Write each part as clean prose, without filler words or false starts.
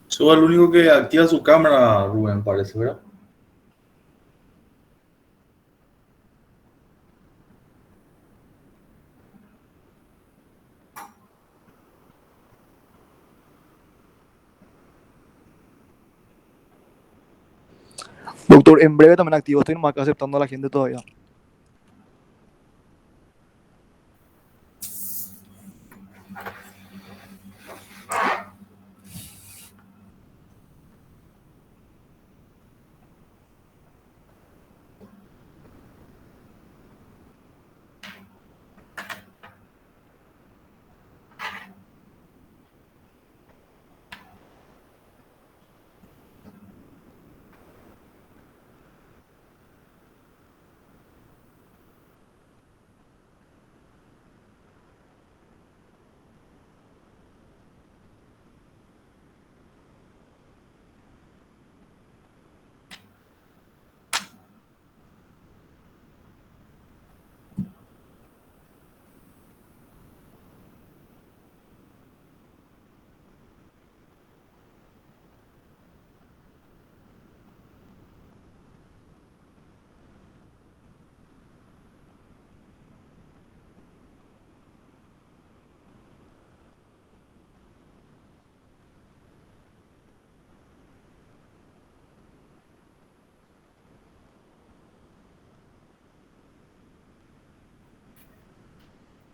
Soy el único que activa su cámara, Rubén, parece, ¿verdad? Doctor, en breve también activo, estoy nomás acá aceptando a la gente todavía.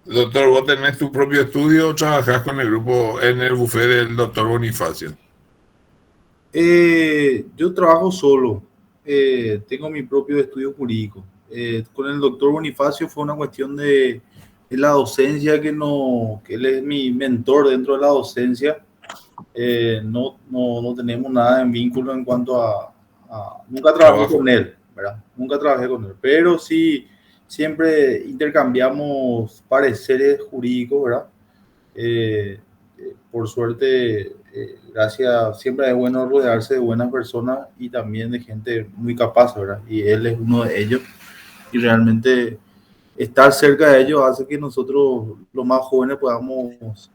Doctor, ¿vos tenés tu propio estudio o trabajás con el grupo en el buffet del doctor Bonifacio? Yo trabajo solo, tengo mi propio estudio jurídico. Con el doctor Bonifacio fue una cuestión de la docencia que él es mi mentor dentro de la docencia. No tenemos nada en vínculo en cuanto nunca trabajé Trabajo. con él, ¿verdad? Nunca trabajé con él, pero sí siempre intercambiamos pareceres jurídicos, ¿verdad? Eh, por suerte, gracias, siempre es bueno rodearse de buenas personas y también de gente muy capaz, ¿verdad? Y él es uno de ellos. Y realmente estar cerca de ellos hace que nosotros, los más jóvenes, podamos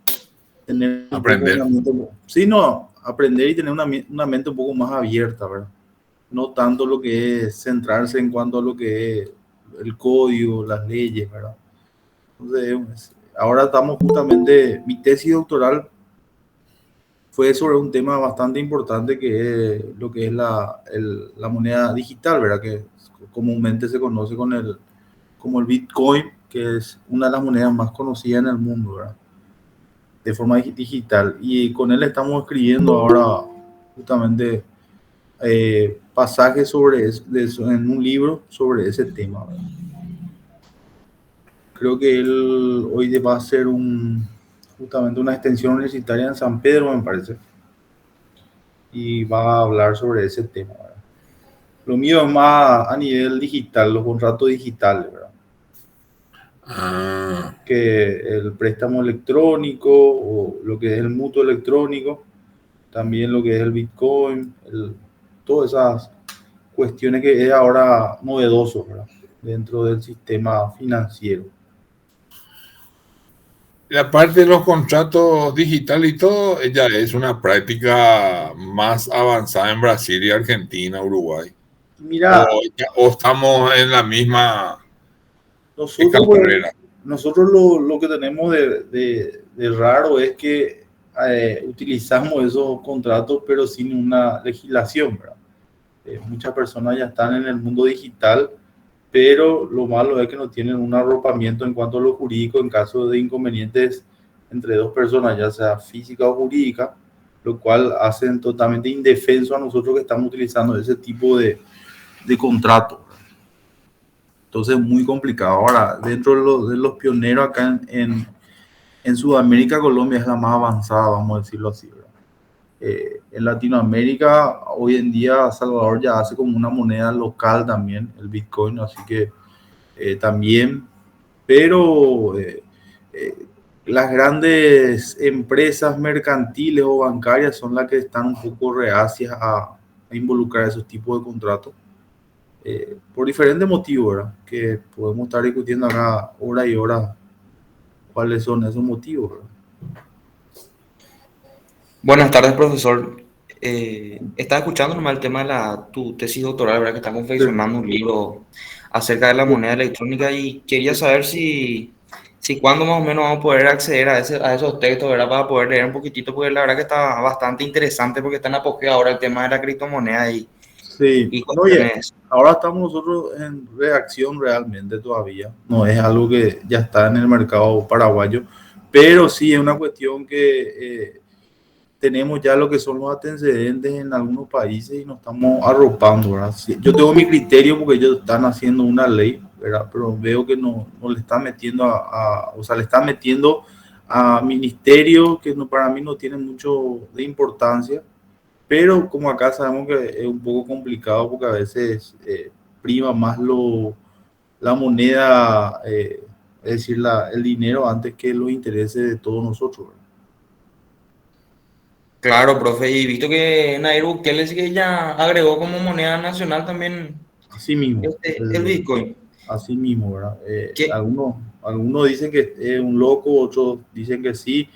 tener un poco Aprender. una mente, sí, no, aprender y tener una mente un poco más abierta, ¿verdad? No tanto lo que es centrarse en cuanto a lo que es el código, las leyes, ¿verdad? Entonces, ahora estamos justamente, mi tesis doctoral fue sobre un tema bastante importante que es lo que es la moneda digital, ¿verdad? Que comúnmente se conoce como el Bitcoin, que es una de las monedas más conocidas en el mundo, ¿verdad? De forma digital. Y con él estamos escribiendo ahora justamente pasajes sobre eso en un libro sobre ese tema, ¿verdad? Creo que él hoy va a hacer justamente una extensión universitaria en San Pedro, me parece, y va a hablar sobre ese tema, ¿verdad? Lo mío es más a nivel digital, los contratos digitales, ¿verdad? Ah, Que el préstamo electrónico o lo que es el mutuo electrónico, también lo que es el Bitcoin, todas esas cuestiones que es ahora novedoso, ¿verdad? Dentro del sistema financiero. la parte de los contratos digitales y todo, ya es una práctica más avanzada en Brasil y Argentina, Uruguay. O, Mira, o estamos en la misma nosotros, pues, carrera. nosotros lo que tenemos de raro es que utilizamos esos contratos, pero sin una legislación, ¿verdad? Muchas personas ya están en el mundo digital, pero lo malo es que no tienen un arropamiento en cuanto a lo jurídico en caso de inconvenientes entre dos personas, ya sea física o jurídica, lo cual hacen totalmente indefenso a nosotros que estamos utilizando ese tipo de contrato. Entonces, muy complicado. Ahora, dentro de los pioneros acá en Sudamérica, Colombia es la más avanzada, vamos a decirlo así, ¿verdad? En Latinoamérica, hoy en día, Salvador ya hace como una moneda local también, el Bitcoin, así que también, pero eh, las grandes empresas mercantiles o bancarias son las que están un poco reacias a involucrar esos tipos de contratos por diferentes motivos, ¿verdad? Que podemos estar discutiendo acá hora y hora cuáles son esos motivos, ¿verdad? Buenas tardes, profesor. Estaba escuchando nomás el tema de tu tesis doctoral, ¿verdad? Que estás confeccionando un libro acerca de la moneda electrónica y quería saber si cuándo más o menos vamos a poder acceder a esos textos, ¿verdad? Para poder leer un poquitito, porque la verdad que está bastante interesante porque está en apogeo ahora el tema de la criptomoneda Sí, y no, oye, cuestiones. ahora estamos nosotros en reacción realmente todavía. No es algo que ya está en el mercado paraguayo, pero sí es una cuestión que tenemos ya lo que son los antecedentes en algunos países y nos estamos arropando, ¿verdad? Sí, yo tengo mi criterio porque ellos están haciendo una ley, ¿verdad? Pero veo que no le están metiendo o sea, le están metiendo a ministerios que no, para mí no tienen mucho de importancia, pero como acá sabemos que es un poco complicado porque a veces prima más la moneda, es decir, el dinero antes que los intereses de todos nosotros, ¿verdad? Claro, profe, y visto que Nayib Bukele sí que ya agregó como moneda nacional también Así mismo. el Bitcoin. Así mismo, ¿verdad? ¿Qué? Algunos dicen que es un loco, otros dicen que sí,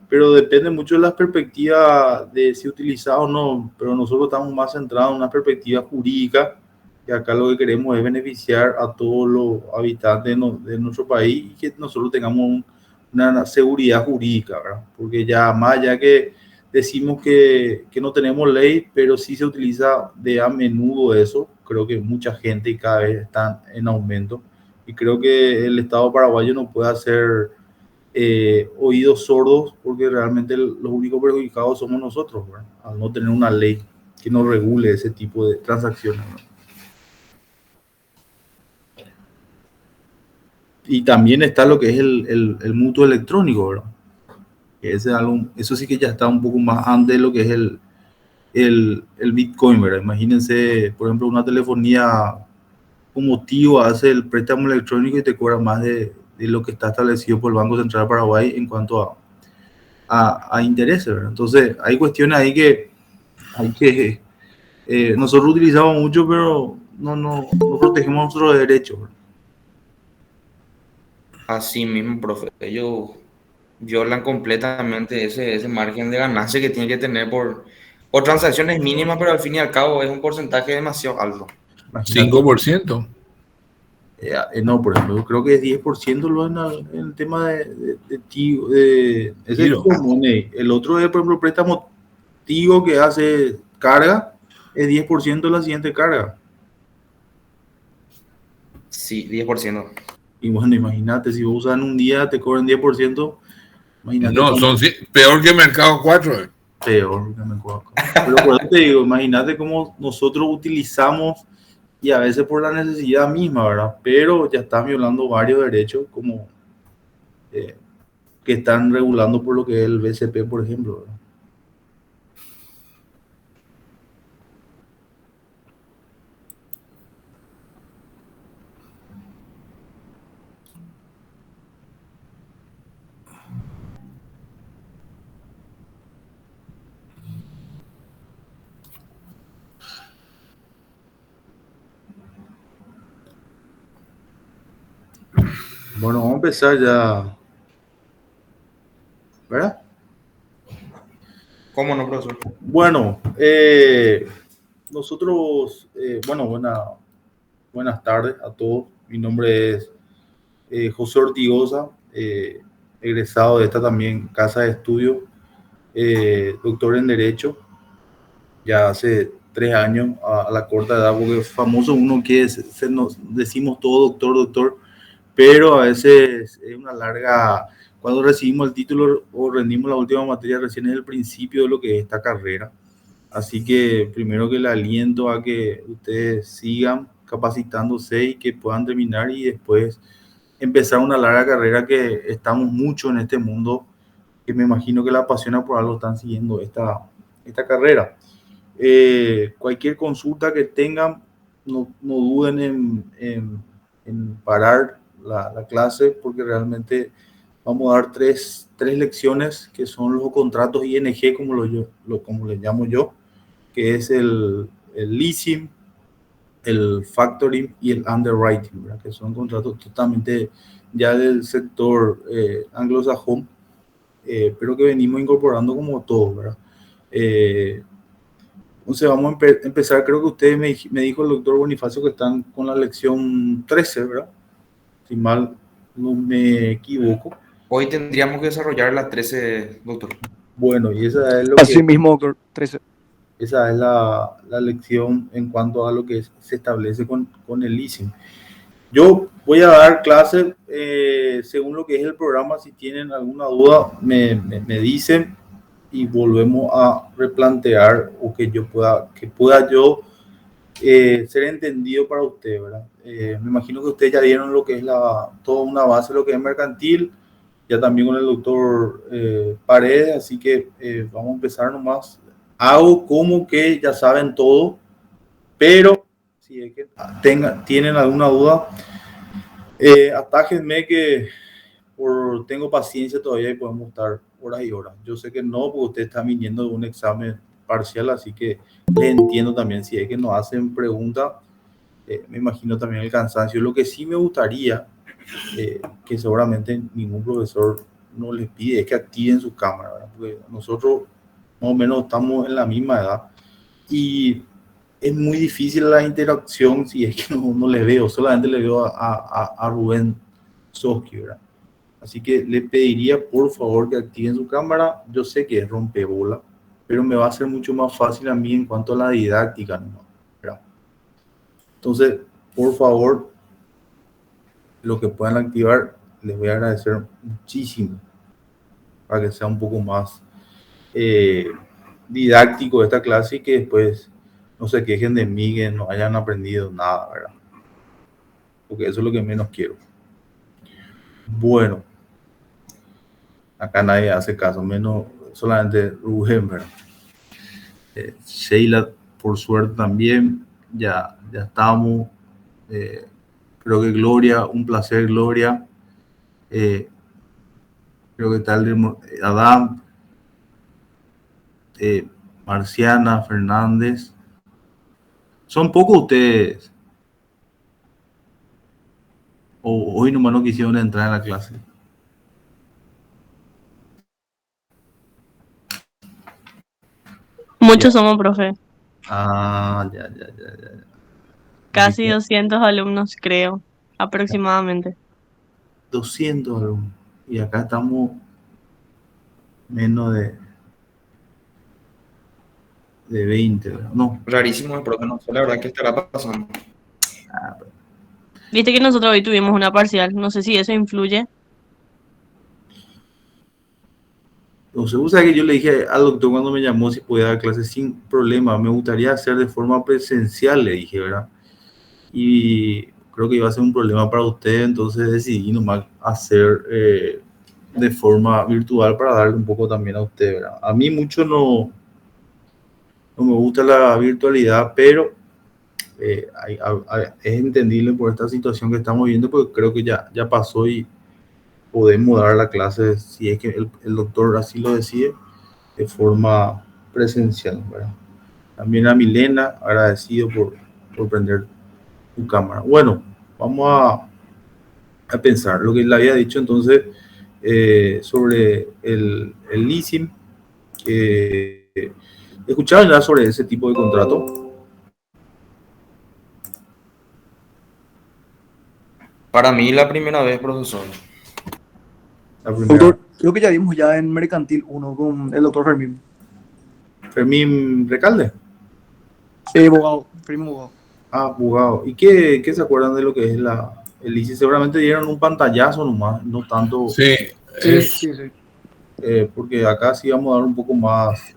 pero depende mucho de las perspectivas de si utilizado o no, pero nosotros estamos más centrados en una perspectiva jurídica, que acá lo que queremos es beneficiar a todos los habitantes de nuestro país y que nosotros tengamos una seguridad jurídica, ¿verdad? Porque ya más ya que decimos que no tenemos ley, pero sí se utiliza de a menudo eso. Creo que mucha gente y cada vez están en aumento. Y creo que el Estado paraguayo no puede hacer oídos sordos porque realmente los únicos perjudicados somos nosotros, ¿verdad? Al no tener una ley que nos regule ese tipo de transacciones, ¿verdad? Y también está lo que es el mutuo electrónico, ¿verdad? Que ese es algo, eso sí que ya está un poco más antes de lo que es el Bitcoin, ¿verdad? Imagínense, por ejemplo, una telefonía como Tigo hace el préstamo electrónico y te cobra más de lo que está establecido por el Banco Central de Paraguay en cuanto a intereses, ¿verdad? Entonces, hay cuestiones ahí que hay que nosotros utilizamos mucho, pero no protegemos nuestros derechos, ¿verdad? Así mismo, profe. Ellos violan completamente ese margen de ganancia que tiene que tener por transacciones mínimas, pero al fin y al cabo es un porcentaje demasiado alto. Imagínate. 5%. No, por ejemplo, yo creo que es 10% lo en el tema de Tigo, ese es Giro. Tigo Money. El otro es, por ejemplo, préstamo Tigo que hace carga, es 10% de la siguiente carga. Sí, 10%. Y bueno, imagínate, si vos usas en un día, te cobran 10%, imagínate No, son peor que Mercado 4. peor que me cobran. Pero por eso te digo, imagínate cómo nosotros utilizamos y a veces por la necesidad misma, ¿verdad? Pero ya están violando varios derechos como eh, que están regulando por lo que es el BCP, por ejemplo, ¿verdad? Bueno, vamos a empezar ya, ¿verdad? ¿Cómo no, profesor? Bueno, nosotros, bueno, buenas tardes a todos. Mi nombre es José Ortigosa, egresado de esta también casa de estudio, doctor en Derecho, ya hace 3 años a la corta edad, porque es famoso uno que nos decimos todo doctor, doctor, pero a veces es una larga, cuando recibimos el título o rendimos la última materia, recién es el principio de lo que es esta carrera. Así que primero que le aliento a que ustedes sigan capacitándose y que puedan terminar y después empezar una larga carrera que estamos mucho en este mundo, que me imagino que la apasiona por algo están siguiendo esta carrera. Cualquier consulta que tengan, no duden en parar la clase porque realmente vamos a dar tres lecciones que son los contratos ING, como le llamo yo, que es el leasing, el factoring y el underwriting, ¿verdad? Que son contratos totalmente ya del sector anglosajón, pero que venimos incorporando como todo, ¿verdad? Eh, Entonces vamos a empezar, creo que usted me dijo el doctor Bonifacio que están con la lección 13, ¿verdad? Si mal no me equivoco. Hoy tendríamos que desarrollar las 13, doctor. Bueno, y esa es lo Así que... mismo, doctor. 13. Esa es la lección en cuanto a lo que se establece con el leasing. Yo voy a dar clases según lo que es el programa. Si tienen alguna duda, me dicen y volvemos a replantear o que pueda yo ser entendido para usted, ¿verdad? Me imagino que ustedes ya dieron lo que es toda una base de lo que es mercantil, ya también con el doctor Paredes, así que vamos a empezar nomás. Hago como que ya saben todo, pero si es que tienen alguna duda, atájenme que tengo paciencia todavía y podemos estar horas y horas. Yo sé que no, porque usted está viniendo de un examen parcial, así que les entiendo también. Si es que nos hacen preguntas, me imagino también el cansancio. Lo que sí me gustaría, que seguramente ningún profesor no les pide, es que activen su cámara, ¿verdad? Porque nosotros más o menos estamos en la misma edad y es muy difícil la interacción si es que no le veo, solamente le veo a Rubén Soski, ¿verdad? Así que le pediría por favor que activen su cámara. Yo sé que es rompebola, pero me va a ser mucho más fácil a mí en cuanto a la didáctica, ¿no? ¿Verdad? Entonces, por favor, lo que puedan activar, les voy a agradecer muchísimo para que sea un poco más didáctico esta clase y que después no se quejen de mí, que no hayan aprendido nada, ¿verdad? Porque eso es lo que menos quiero. Bueno, acá nadie hace caso, menos solamente Rubén, ¿verdad? Sheila, por suerte también, ya estamos. Creo que Gloria, un placer, Gloria. Creo que tal Adam, Marciana, Fernández. Son pocos ustedes. O hoy nomás no quisieron entrar en la clase. Muchos somos, profe. Ya. Casi Así que 200 alumnos, creo, aproximadamente. 200 alumnos. Y acá estamos menos de 20, ¿verdad? No. Rarísimo, profe, no sé la verdad qué estará pasando. Viste que nosotros hoy tuvimos una parcial, no sé si eso influye. Entonces, o sea que yo le dije al doctor cuando me llamó si podía dar clases sin problema. Me gustaría hacer de forma presencial, le dije, ¿verdad? Y creo que iba a ser un problema para usted, entonces decidí nomás hacer de forma virtual para darle un poco también a usted, ¿verdad? A mí mucho no me gusta la virtualidad, pero es entendible por esta situación que estamos viviendo, porque creo que ya pasó y podemos dar la clase, si es que el doctor así lo decide, de forma presencial, ¿verdad? También a Milena, agradecido por prender tu cámara. Bueno, vamos a pensar lo que le había dicho entonces sobre el leasing. ¿Escucharon ya sobre ese tipo de contrato? Para mí la primera vez, profesor. La primera. Doctor, creo que ya vimos ya en Mercantil 1 con el doctor Fermín. Fermín Recalde. Abogado, Fermín abogado. Ah, abogado. ¿Y qué se acuerdan de lo que es el leasing? Seguramente dieron un pantallazo nomás, no tanto. Sí, Sí. Porque acá sí vamos a dar un poco más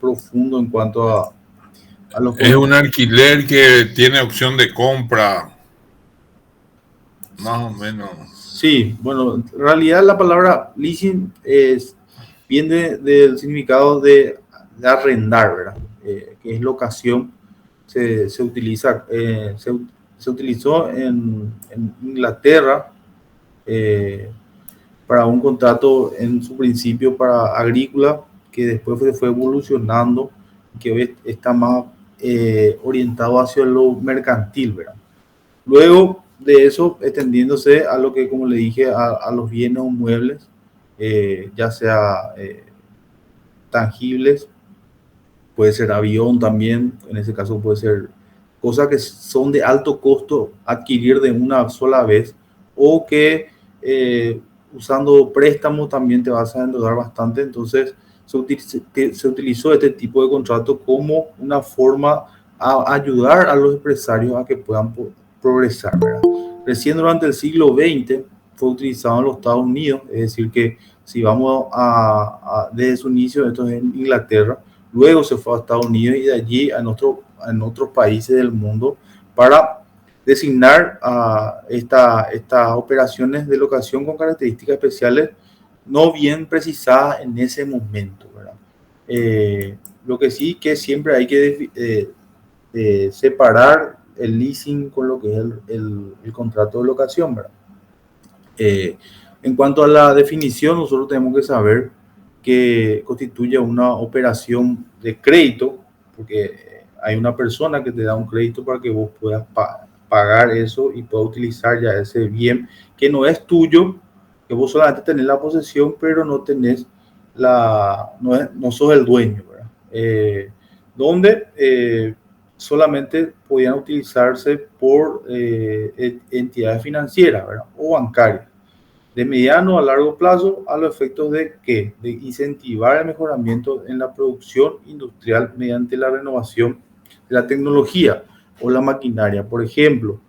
profundo en cuanto a los... Es un alquiler que tiene opción de compra, más o menos. Sí, bueno, en realidad la palabra leasing viene del significado de arrendar, ¿verdad? Que es locación. Se utiliza, se utilizó en Inglaterra para un contrato en su principio para agrícola, que después fue evolucionando, que hoy está más orientado hacia lo mercantil, ¿verdad? Luego de eso, extendiéndose a lo que, como le dije, a los bienes o muebles, ya sea tangibles puede ser avión también, en ese caso puede ser cosas que son de alto costo adquirir de una sola vez, o que usando préstamo también te vas a endeudar bastante. Entonces se utilizó este tipo de contrato como una forma a ayudar a los empresarios a que puedan progresar, ¿verdad? Recién durante el siglo XX fue utilizado en los Estados Unidos, es decir que si vamos desde su inicio, esto es en Inglaterra, luego se fue a Estados Unidos y de allí en otros países del mundo para designar estas operaciones de locación con características especiales no bien precisadas en ese momento, ¿verdad? Lo que sí que siempre hay que separar el leasing con lo que es el contrato de locación, ¿verdad? En cuanto a la definición, nosotros tenemos que saber que constituye una operación de crédito, porque hay una persona que te da un crédito para que vos puedas pagar eso y puedas utilizar ya ese bien que no es tuyo, que vos solamente tenés la posesión, pero no tenés no sos el dueño, ¿verdad? Donde solamente podían utilizarse por entidades financieras, ¿verdad? O bancarias, de mediano a largo plazo, a los efectos de ¿qué? De incentivar el mejoramiento en la producción industrial mediante la renovación de la tecnología o la maquinaria. Por ejemplo,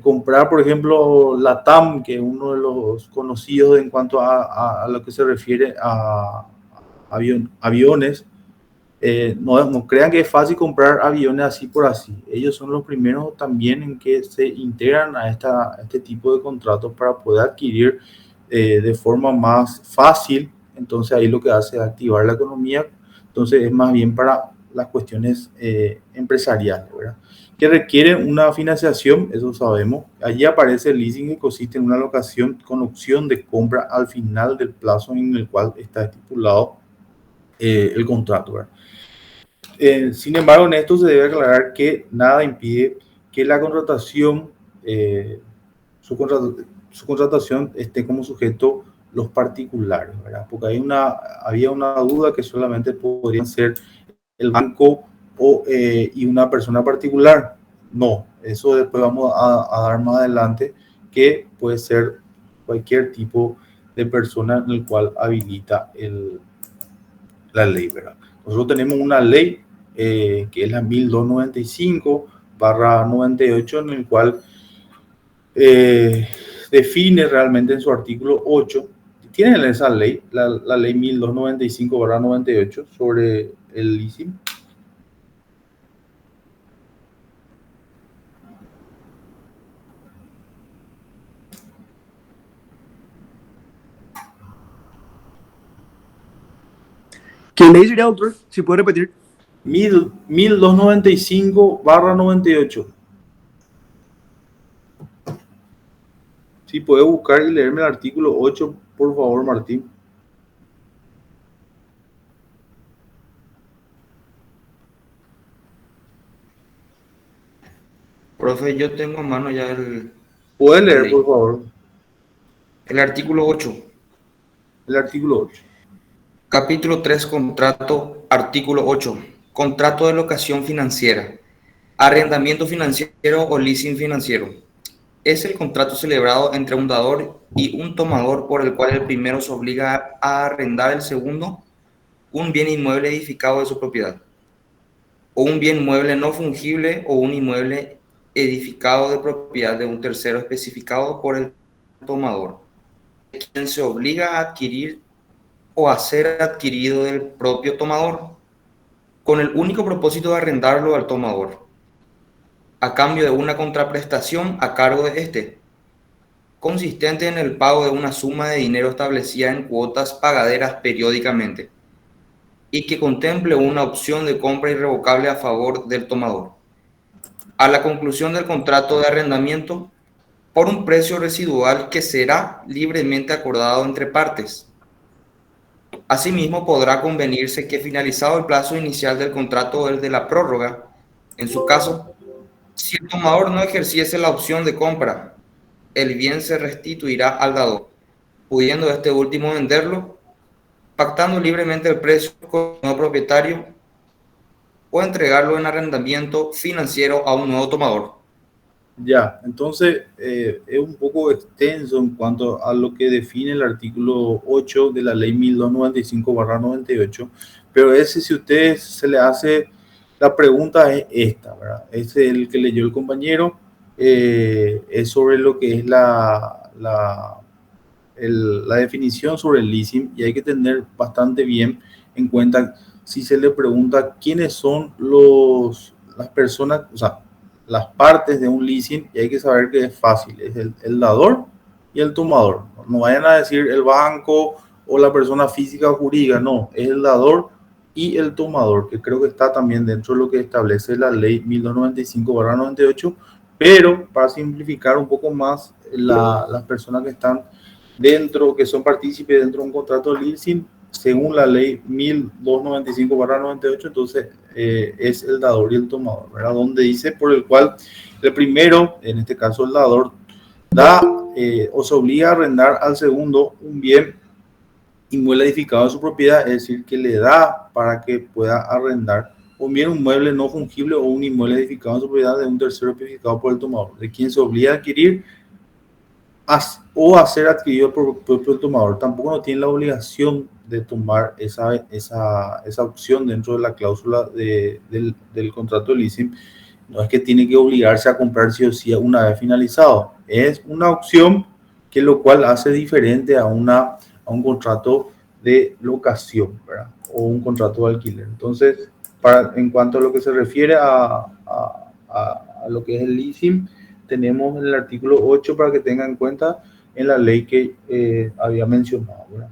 comprar, por ejemplo, la TAM, que es uno de los conocidos en cuanto a lo que se refiere a aviones. No crean que es fácil comprar aviones así por así. Ellos son los primeros también en que se integran a este tipo de contratos para poder adquirir de forma más fácil. Entonces ahí lo que hace es activar la economía. Entonces es más bien para las cuestiones empresariales, ¿verdad? Que requieren una financiación, eso sabemos. Allí aparece el leasing, que consiste en una locación con opción de compra al final del plazo en el cual está estipulado el contrato, ¿verdad? Sin embargo, en esto se debe aclarar que nada impide que la contratación, su contratación esté como sujeto los particulares, ¿verdad? Porque había una duda que solamente podrían ser el banco y una persona particular. No, eso después vamos a dar más adelante, que puede ser cualquier tipo de persona en el cual habilita la ley, ¿verdad? Nosotros tenemos una ley que es la 1295/98, en el cual define realmente en su artículo 8, tienen esa ley, la ley 1295/98 sobre el leasing. ¿Qué ley sería, doctor? Si puede repetir. 1295/98. Si puede buscar y leerme el artículo 8, por favor, Martín. Profe, yo tengo a mano ya el... ¿Puede leer, por favor? El artículo 8. El artículo 8. Capítulo 3, contrato, artículo 8. Contrato de locación financiera. Arrendamiento financiero o leasing financiero. Es el contrato celebrado entre un dador y un tomador por el cual el primero se obliga a arrendar al segundo un bien inmueble edificado de su propiedad, o un bien mueble no fungible o un inmueble edificado de propiedad de un tercero especificado por el tomador, quien se obliga a adquirir o a ser adquirido del propio tomador, con el único propósito de arrendarlo al tomador, a cambio de una contraprestación a cargo de este, consistente en el pago de una suma de dinero establecida en cuotas pagaderas periódicamente, y que contemple una opción de compra irrevocable a favor del tomador, a la conclusión del contrato de arrendamiento, por un precio residual que será libremente acordado entre partes. Asimismo, podrá convenirse que, finalizado el plazo inicial del contrato o el de la prórroga, en su caso, si el tomador no ejerciese la opción de compra, el bien se restituirá al dador, pudiendo este último venderlo, pactando libremente el precio con el nuevo propietario o entregarlo en arrendamiento financiero a un nuevo tomador. Ya, entonces es un poco extenso en cuanto a lo que define el artículo 8 de la ley 1295/98, pero ese, si usted se le hace, la pregunta es esta, ¿verdad? Ese es el que leyó el compañero, es sobre lo que es la definición sobre el leasing, y hay que tener bastante bien en cuenta si se le pregunta quiénes son las personas, o sea, las partes de un leasing, y hay que saber que es fácil, es el dador y el tomador. No vayan a decir el banco o la persona física o jurídica, no, es el dador y el tomador, que creo que está también dentro de lo que establece la ley 1295/98, pero para simplificar un poco más, las personas que están dentro, que son partícipes dentro de un contrato de leasing, según la ley 1295/98, entonces es el dador y el tomador, ¿verdad? Donde dice por el cual el primero, en este caso el dador, da o se obliga a arrendar al segundo un bien inmueble edificado de su propiedad, es decir, que le da para que pueda arrendar un bien, un mueble no fungible o un inmueble edificado en su propiedad de un tercero edificado por el tomador, de quien se obliga a adquirir o a ser adquirido por el tomador. Tampoco no tiene la obligación de tomar esa opción dentro de la cláusula del contrato de leasing. No es que tiene que obligarse a comprar sí o sí una vez finalizado. Es una opción que lo cual hace diferente a un contrato de locación, ¿verdad? O un contrato de alquiler. Entonces, en cuanto a lo que se refiere a lo que es el leasing, tenemos el artículo 8 para que tengan en cuenta en la ley que había mencionado, ¿verdad?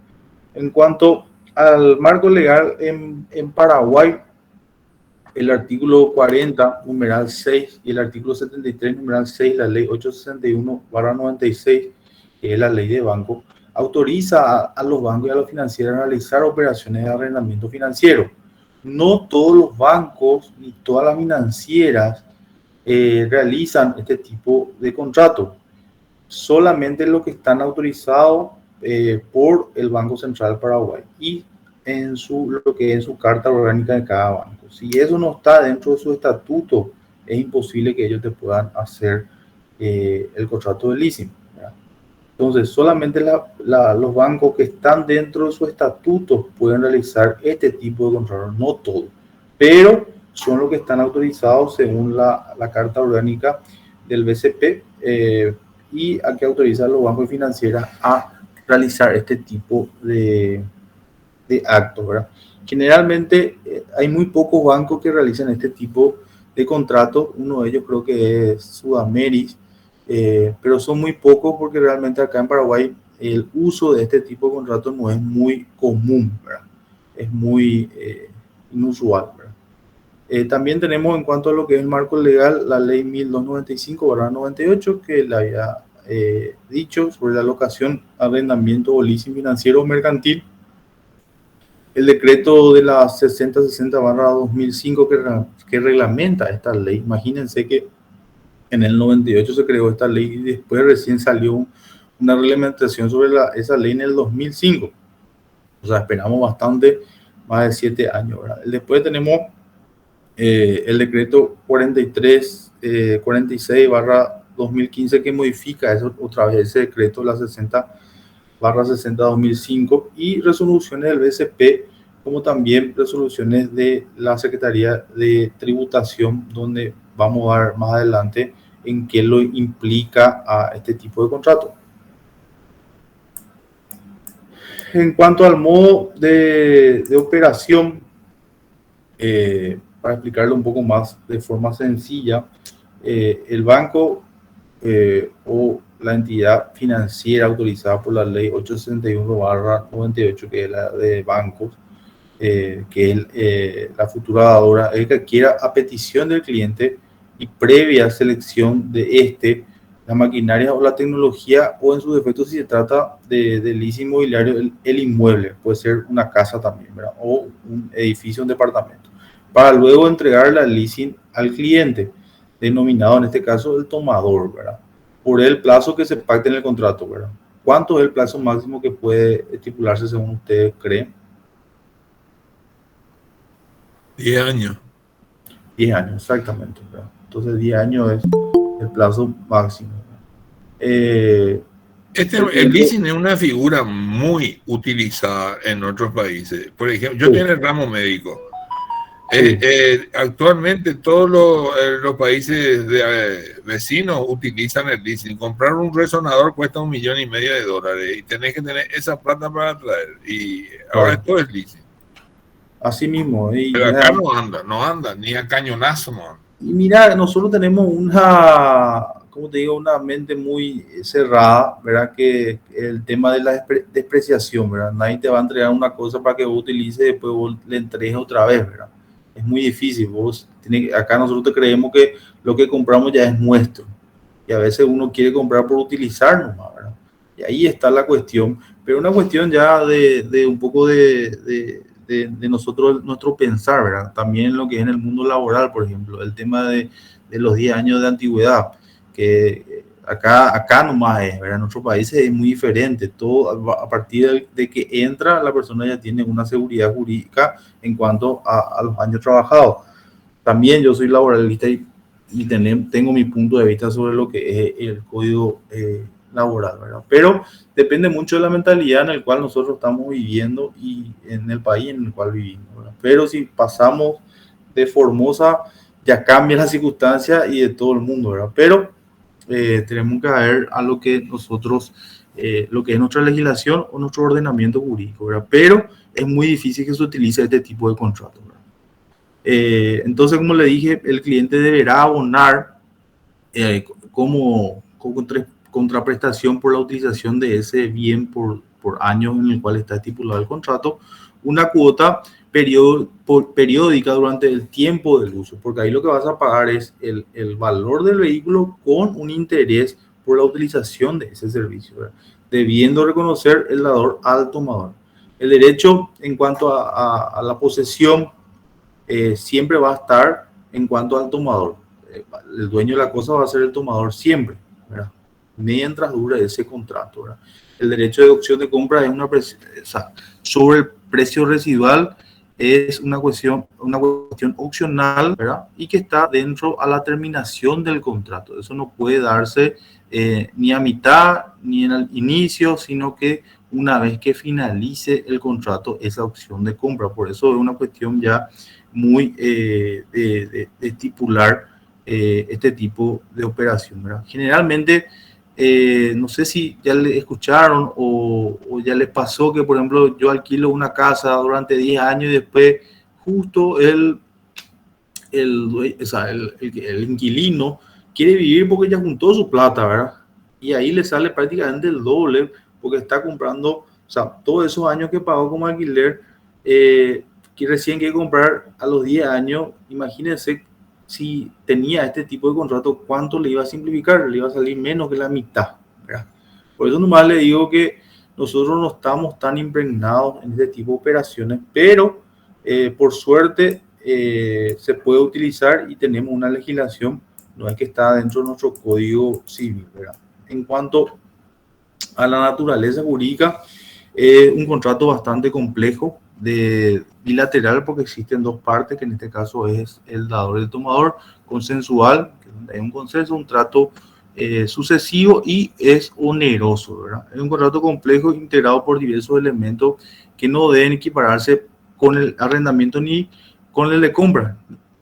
En cuanto al marco legal en Paraguay, el artículo 40, numeral 6, y el artículo 73, numeral 6, la ley 861/96, que es la ley de banco, autoriza a los bancos y a los financieros a realizar operaciones de arrendamiento financiero. No todos los bancos ni todas las financieras realizan este tipo de contratos. Solamente los que están autorizados por el Banco Central Paraguay y lo que es su carta orgánica de cada banco. Si eso no está dentro de su estatuto, es imposible que ellos te puedan hacer el contrato de leasing, ¿verdad? Entonces, solamente los bancos que están dentro de su estatuto pueden realizar este tipo de contratos, no todos, pero son los que están autorizados según la carta orgánica del BCP, y a que autoriza a los bancos y financieras a realizar este tipo de actos, ¿verdad? Generalmente hay muy pocos bancos que realizan este tipo de contratos. Uno de ellos creo que es Sudameris, pero son muy pocos porque realmente acá en Paraguay el uso de este tipo de contratos no es muy común, ¿verdad? Es muy inusual, ¿verdad? También tenemos, en cuanto a lo que es el marco legal, la ley 1295/98, que le había dicho sobre la locación, arrendamiento o leasing financiero o mercantil. El decreto de la 6060/2005 que reglamenta esta ley. Imagínense que en el 98 se creó esta ley y después recién salió una reglamentación sobre esa ley en el 2005. O sea, esperamos bastante, más de 7 años, ¿verdad? Después tenemos el decreto 46/2015 que modifica eso, otra vez ese decreto, la 60/60/2005, y resoluciones del BCP, como también resoluciones de la Secretaría de Tributación, donde vamos a ver más adelante en qué lo implica a este tipo de contrato. En cuanto al modo de operación, para explicarlo un poco más de forma sencilla, el banco o la entidad financiera autorizada por la ley 861/98, que es la de bancos, que es la futura dadora, es que quiera, a petición del cliente y previa selección de la maquinaria o la tecnología, o en su defecto si se trata de leasing inmobiliario, el inmueble, puede ser una casa también, ¿verdad? O un edificio, un departamento, para luego entregarle al leasing al cliente, denominado en este caso el tomador, ¿verdad? Por el plazo que se pacte en el contrato, ¿verdad? ¿Cuánto es el plazo máximo que puede estipularse según ustedes creen? 10 años. 10 años, exactamente, ¿verdad? Entonces 10 años es el plazo máximo. El El leasing es una figura muy utilizada en otros países. Por ejemplo, yo Sí. tengo el ramo médico. Sí. Actualmente todos los países vecinos utilizan el leasing. Comprar un resonador cuesta $1,500,000 y tenés que tener esa plata para traer. Y ahora Claro. esto es leasing. Así mismo. Pero acá no anda, ni a cañonazo no anda. Y mira, nosotros tenemos una, como te digo, una mente muy cerrada, ¿verdad? Que el tema de la despreciación, ¿verdad? Nadie te va a entregar una cosa para que vos utilices y después vos le entregues otra vez, ¿verdad? Es muy difícil. Acá nosotros creemos que lo que compramos ya es nuestro. Y a veces uno quiere comprar por utilizar nomás, ¿verdad? Y ahí está la cuestión. Pero una cuestión ya de un poco de nosotros, nuestro pensar, ¿verdad? También lo que es en el mundo laboral, por ejemplo, el tema de los 10 años de antigüedad, que acá nomás es, ¿verdad? En otros países es muy diferente. Todo a partir de que entra, la persona ya tiene una seguridad jurídica en cuanto a los años trabajados. También yo soy laboralista y tengo mi punto de vista sobre lo que es el código laboral, ¿verdad? Pero depende mucho de la mentalidad en la cual nosotros estamos viviendo y en el país en el cual vivimos, ¿verdad? Pero si pasamos de Formosa, ya cambia la circunstancia y de todo el mundo, ¿verdad? Pero tenemos que ver a lo que nosotros, lo que es nuestra legislación o nuestro ordenamiento jurídico, ¿verdad? Pero es muy difícil que se utilice este tipo de contratos, ¿verdad? Entonces, como le dije, el cliente deberá abonar como contraprestación por la utilización de ese bien por años en el cual está estipulado el contrato, una cuota periódica durante el tiempo del uso, porque ahí lo que vas a pagar es el valor del vehículo con un interés por la utilización de ese servicio, ¿verdad? Debiendo reconocer el dador al tomador. El derecho en cuanto a la posesión siempre va a estar en cuanto al tomador. El dueño de la cosa va a ser el tomador siempre, ¿verdad? Mientras dure ese contrato, ¿verdad? El derecho de opción de compra es sobre el precio residual, es una cuestión opcional, ¿verdad? Y que está dentro a la terminación del contrato. Eso no puede darse ni a mitad ni en el inicio, sino que una vez que finalice el contrato, esa opción de compra. Por eso es una cuestión ya muy de estipular este tipo de operación, ¿verdad? Generalmente, no sé si ya le escucharon o ya les pasó que, por ejemplo, yo alquilo una casa durante 10 años y después justo el inquilino quiere vivir porque ya juntó su plata, ¿verdad? Y ahí le sale prácticamente el doble porque está comprando, o sea, todos esos años que pagó como alquiler, que recién quiere comprar a los 10 años. Imagínense si tenía este tipo de contrato, cuánto le iba a simplificar, le iba a salir menos que la mitad, ¿verdad? Por eso nomás le digo que nosotros no estamos tan impregnados en este tipo de operaciones, pero por suerte se puede utilizar y tenemos una legislación, no es que está dentro de nuestro código civil, ¿verdad? En cuanto a la naturaleza jurídica, un contrato bastante complejo, de bilateral, porque existen dos partes, que en este caso es el dador y el tomador, consensual, que es un consenso, un trato sucesivo y es oneroso, ¿verdad? Es un contrato complejo integrado por diversos elementos que no deben equipararse con el arrendamiento ni con el de compra,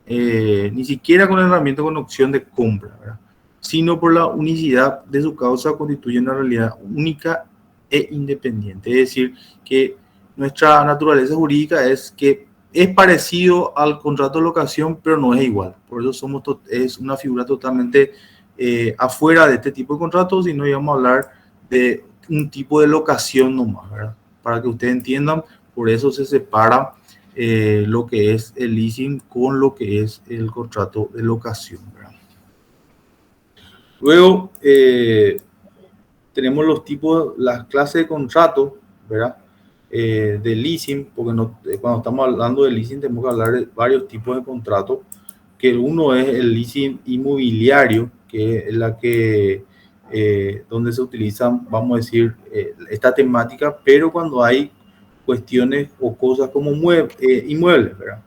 ni siquiera con el arrendamiento con opción de compra, ¿verdad? Sino por la unicidad de su causa constituye una realidad única e independiente. Es decir, que nuestra naturaleza jurídica es que es parecido al contrato de locación, pero no es igual. Por eso es una figura totalmente afuera de este tipo de contratos, sino íbamos a hablar de un tipo de locación nomás, ¿verdad? Para que ustedes entiendan, por eso se separa lo que es el leasing con lo que es el contrato de locación, ¿verdad? Luego tenemos los tipos, las clases de contrato, ¿verdad? De leasing, porque cuando estamos hablando de leasing tenemos que hablar de varios tipos de contratos, que uno es el leasing inmobiliario, que es la que donde se utilizan, vamos a decir, esta temática, pero cuando hay cuestiones o cosas como inmuebles, ¿verdad?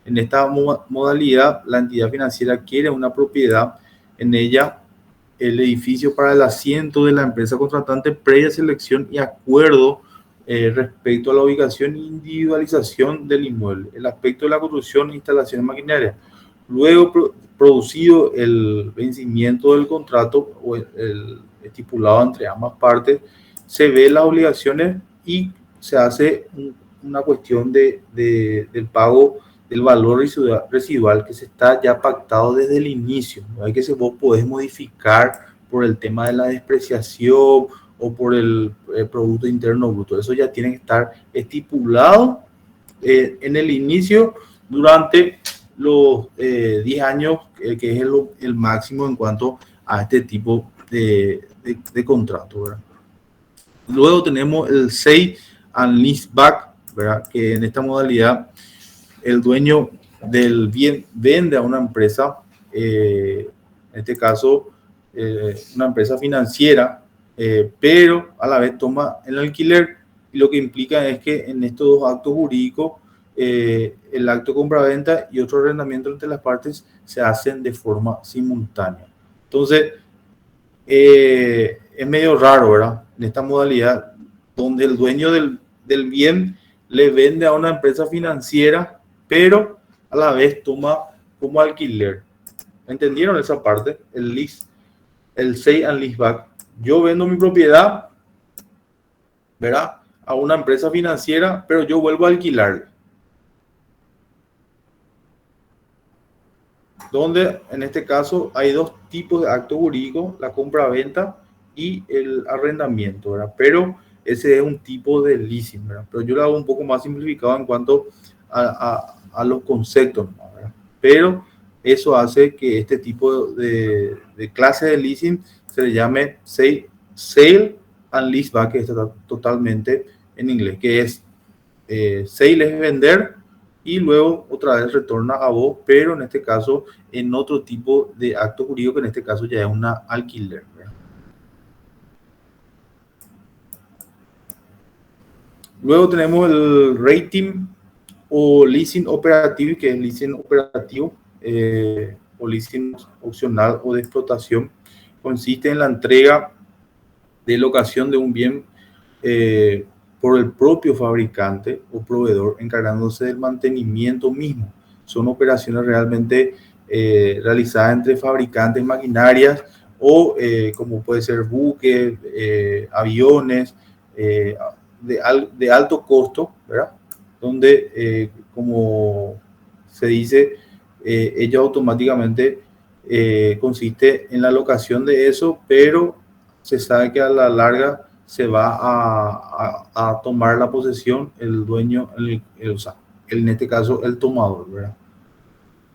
En esta modalidad, la entidad financiera adquiere una propiedad en ella, el edificio para el asiento de la empresa contratante previa selección y acuerdo respecto a la ubicación e individualización del inmueble, el aspecto de la construcción e instalaciones maquinarias. Luego, producido el vencimiento del contrato o el estipulado entre ambas partes, se ve las obligaciones y se hace una cuestión del pago del valor residual que se está ya pactado desde el inicio. No hay que vos podés modificar por el tema de la despreciación o por el Producto Interno Bruto. Eso ya tiene que estar estipulado en el inicio durante los 10 años, que es el máximo en cuanto a este tipo de contrato, ¿verdad? Luego tenemos el Sale and Leaseback, ¿verdad? Que en esta modalidad el dueño del bien vende a una empresa, en este caso una empresa financiera, pero a la vez toma el alquiler, y lo que implica es que en estos dos actos jurídicos, el acto de compraventa y otro arrendamiento entre las partes se hacen de forma simultánea. Entonces, es medio raro, ¿verdad? En esta modalidad, donde el dueño del bien le vende a una empresa financiera, pero a la vez toma como alquiler. ¿Entendieron esa parte? El sale and leaseback. Yo vendo mi propiedad, ¿verdad?, a una empresa financiera, pero yo vuelvo a alquilar. Donde en este caso hay dos tipos de actos jurídicos, la compra-venta y el arrendamiento, ¿verdad? Pero ese es un tipo de leasing, ¿verdad? Pero yo lo hago un poco más simplificado en cuanto a los conceptos, ¿verdad? Pero eso hace que este tipo de clase de leasing se le llame sale and leaseback, que está totalmente en inglés, que es sale es vender y luego otra vez retorna a vos, pero en este caso en otro tipo de acto jurídico, que en este caso ya es una alquiler, ¿verdad? Luego tenemos el rating o leasing operativo, que es leasing operativo o leasing opcional o de explotación. Consiste en la entrega de locación de un bien por el propio fabricante o proveedor, encargándose del mantenimiento mismo. Son operaciones realmente realizadas entre fabricantes, maquinarias o como puede ser buques, aviones de alto costo, ¿verdad? Donde, como se dice, ello automáticamente consiste en la locación de eso, pero se sabe que a la larga se va a tomar la posesión el dueño, en este caso el tomador, ¿verdad?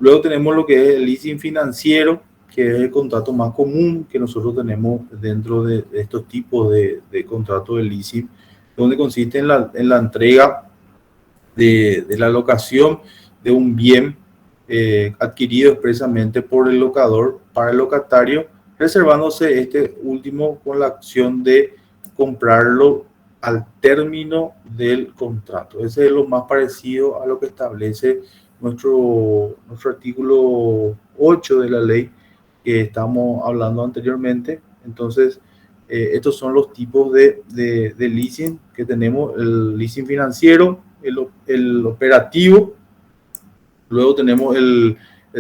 Luego tenemos lo que es el leasing financiero, que es el contrato más común que nosotros tenemos dentro de estos tipos de contratos de leasing, donde consiste en la entrega de la locación de un bien adquirido expresamente por el locador para el locatario, reservándose este último con la acción de comprarlo al término del contrato. Ese es lo más parecido a lo que establece nuestro artículo 8 de la ley que estamos hablando anteriormente. Entonces, estos son los tipos de leasing que tenemos: el leasing financiero, el operativo, luego tenemos el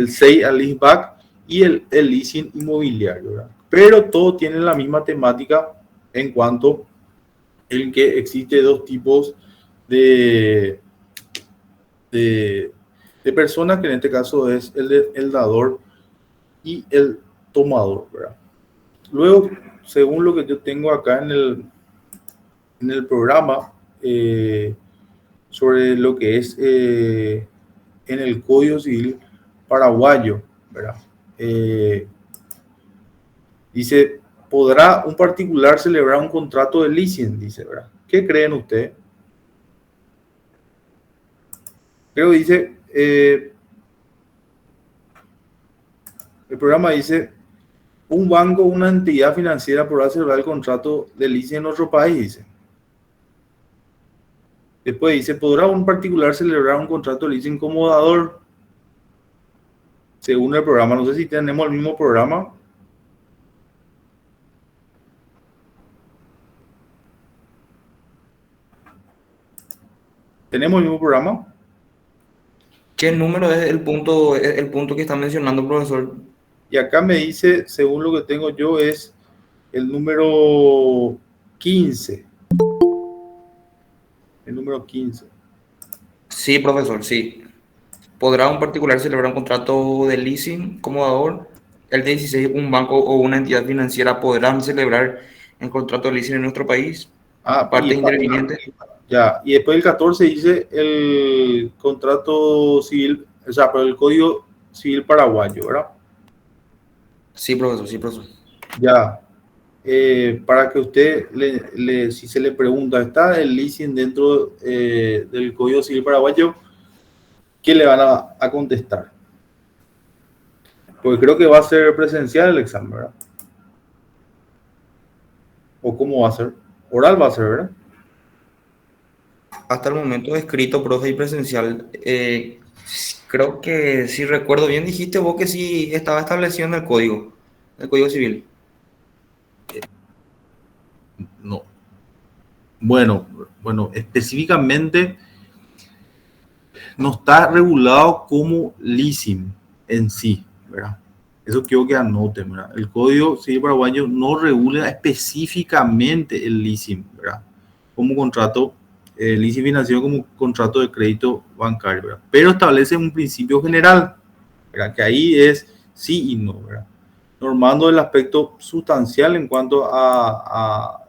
sale and leaseback y el leasing inmobiliario, ¿verdad? Pero todos tienen la misma temática en cuanto en que existe dos tipos de personas, que en este caso es el dador y el tomador, ¿verdad? Luego, según lo que yo tengo acá en el programa, sobre lo que es en el Código Civil paraguayo, ¿verdad? Dice, ¿podrá un particular celebrar un contrato de leasing? Dice, ¿verdad? ¿Qué creen ustedes? Pero dice, el programa dice, un banco o una entidad financiera podrá celebrar el contrato de leasing en otro país, dice. Después dice, ¿podrá un particular celebrar un contrato de leasing como dador? según el programa. No sé si tenemos el mismo programa. ¿Tenemos el mismo programa? ¿Qué número es el punto que está mencionando, profesor? Y acá me dice, según lo que tengo yo, es el número 15. El número 15. Sí, profesor, sí. ¿Podrá un particular celebrar un contrato de leasing como dador? El 16, un banco o una entidad financiera podrán celebrar el contrato de leasing en nuestro país. Ah, Partes intervinientes. ya. Y después el 14 dice el contrato civil, o sea, pero el Código Civil paraguayo, ¿verdad? Sí, profesor, sí, profesor. Ya. Para que usted, si se le pregunta, ¿está el leasing dentro del Código Civil paraguayo? ¿Qué le van a contestar? Porque creo que va a ser presencial el examen, ¿verdad? ¿O cómo va a ser? Oral va a ser, ¿verdad? Hasta el momento escrito, profe, y presencial. Creo que, si recuerdo bien, dijiste vos que sí estaba establecido en el Código Civil. No. Bueno, específicamente no está regulado como leasing en sí, ¿verdad? Eso quiero que anoten, ¿verdad? El Código Civil paraguayo no regula específicamente el leasing, ¿verdad? Como contrato, leasing financiero como contrato de crédito bancario, ¿verdad? Pero establece un principio general, ¿verdad? Que ahí es sí y no, ¿verdad? Normando el aspecto sustancial en cuanto a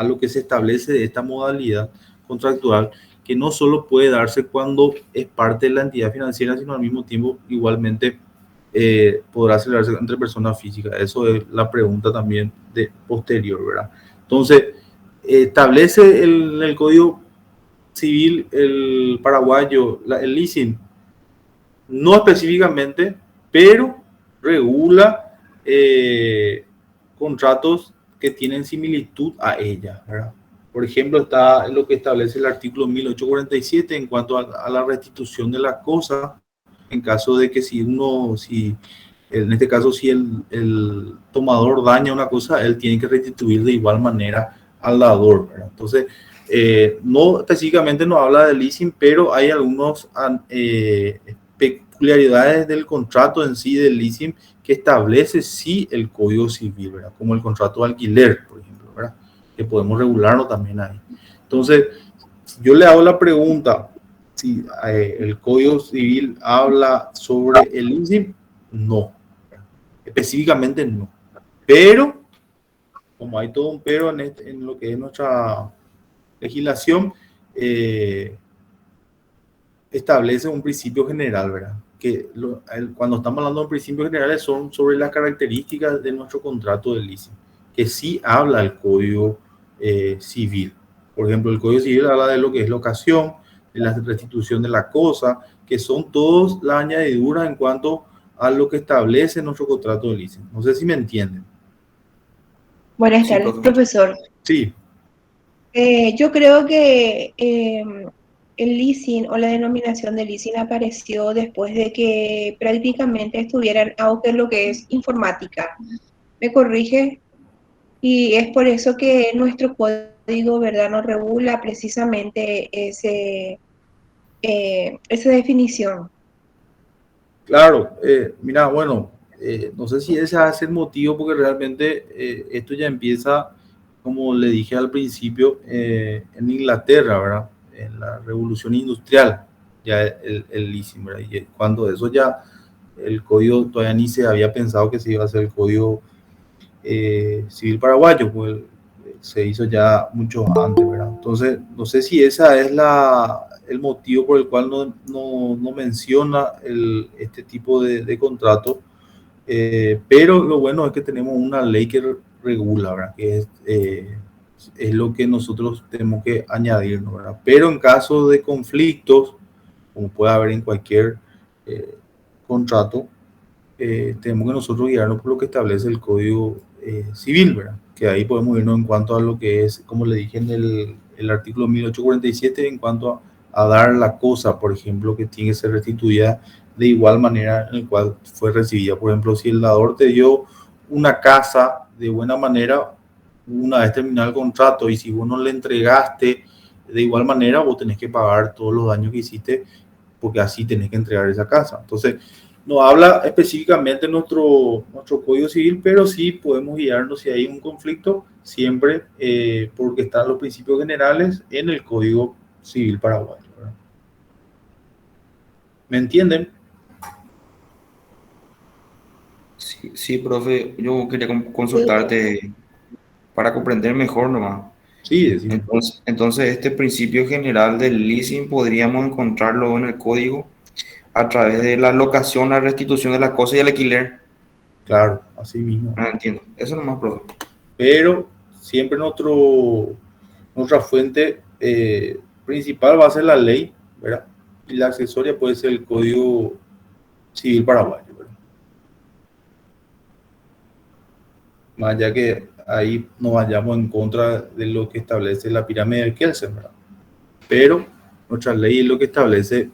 lo que se establece de esta modalidad contractual, que no solo puede darse cuando es parte de la entidad financiera, sino al mismo tiempo igualmente podrá celebrarse entre personas físicas. Eso es la pregunta también de posterior, ¿verdad? Entonces, establece el Código Civil el paraguayo, el leasing, no específicamente, pero regula contratos que tienen similitud a ella, ¿verdad? Por ejemplo, está lo que establece el artículo 1847 en cuanto a la restitución de la cosa, en caso de que si en este caso, si el tomador daña una cosa, él tiene que restituir de igual manera al dador, ¿verdad? Entonces, no específicamente nos habla de leasing, pero hay algunos peculiaridades del contrato en sí del leasing que establece sí el Código Civil, ¿verdad? Como el contrato de alquiler, por ejemplo, ¿verdad? Que podemos regularlo también ahí. Entonces, si yo le hago la pregunta, si el Código Civil habla sobre el leasing, no, específicamente no. Pero, como hay todo un pero en lo que es nuestra legislación, establece un principio general, ¿verdad? Que cuando estamos hablando de principios generales son sobre las características de nuestro contrato de leasing, que sí habla el Código Civil. Por ejemplo, el Código Civil habla de lo que es locación, de la restitución de la cosa, que son todos las añadiduras en cuanto a lo que establece nuestro contrato de leasing. No sé si me entienden. Buenas Sí, tardes, profe. profesor. Sí. Yo creo que el leasing o la denominación de leasing apareció después de que prácticamente estuviera en auge lo que es informática. ¿Me corrige? Y es por eso que nuestro código, ¿verdad?, no regula precisamente esa definición. Claro, mira, bueno, no sé si ese es el motivo, porque realmente esto ya empieza, como le dije al principio, en Inglaterra, ¿verdad? En la revolución industrial, ya el leasing, ¿verdad? Y cuando eso ya, el código todavía ni se había pensado que se iba a hacer el código civil paraguayo, pues se hizo ya mucho antes, ¿verdad? Entonces, no sé si esa es el motivo por el cual no menciona este tipo de contrato, pero lo bueno es que tenemos una ley que regula, ¿verdad? Que es lo que nosotros tenemos que añadir, ¿verdad? Pero en caso de conflictos, como puede haber en cualquier contrato, tenemos que nosotros guiarnos por lo que establece el Código Civil, ¿verdad? Que ahí podemos irnos en cuanto a lo que es, como le dije en el artículo 1847, en cuanto a dar la cosa, por ejemplo, que tiene que ser restituida de igual manera en el cual fue recibida. Por ejemplo, si el dador te dio una casa de buena manera, una vez terminado el contrato, y si vos no le entregaste de igual manera, vos tenés que pagar todos los daños que hiciste, porque así tenés que entregar esa casa. Entonces, no habla específicamente nuestro Código Civil, pero sí podemos guiarnos si hay un conflicto, siempre porque están los principios generales en el Código Civil paraguayo, ¿verdad? ¿Me entienden? Sí, sí, profe, yo quería consultarte para comprender mejor nomás. Sí, decimos. Entonces, este principio general del leasing podríamos encontrarlo en el código a través de la locación, la restitución de la cosa y el alquiler. Claro, así mismo. Ah, entiendo. Eso nomás, profe. Pero siempre nuestra fuente principal va a ser la ley, ¿verdad? Y la accesoria puede ser el Código Civil paraguayo, ¿verdad? Más allá que ahí no vayamos en contra de lo que establece la pirámide de Kelsen, ¿verdad? Pero nuestra ley es lo que establece,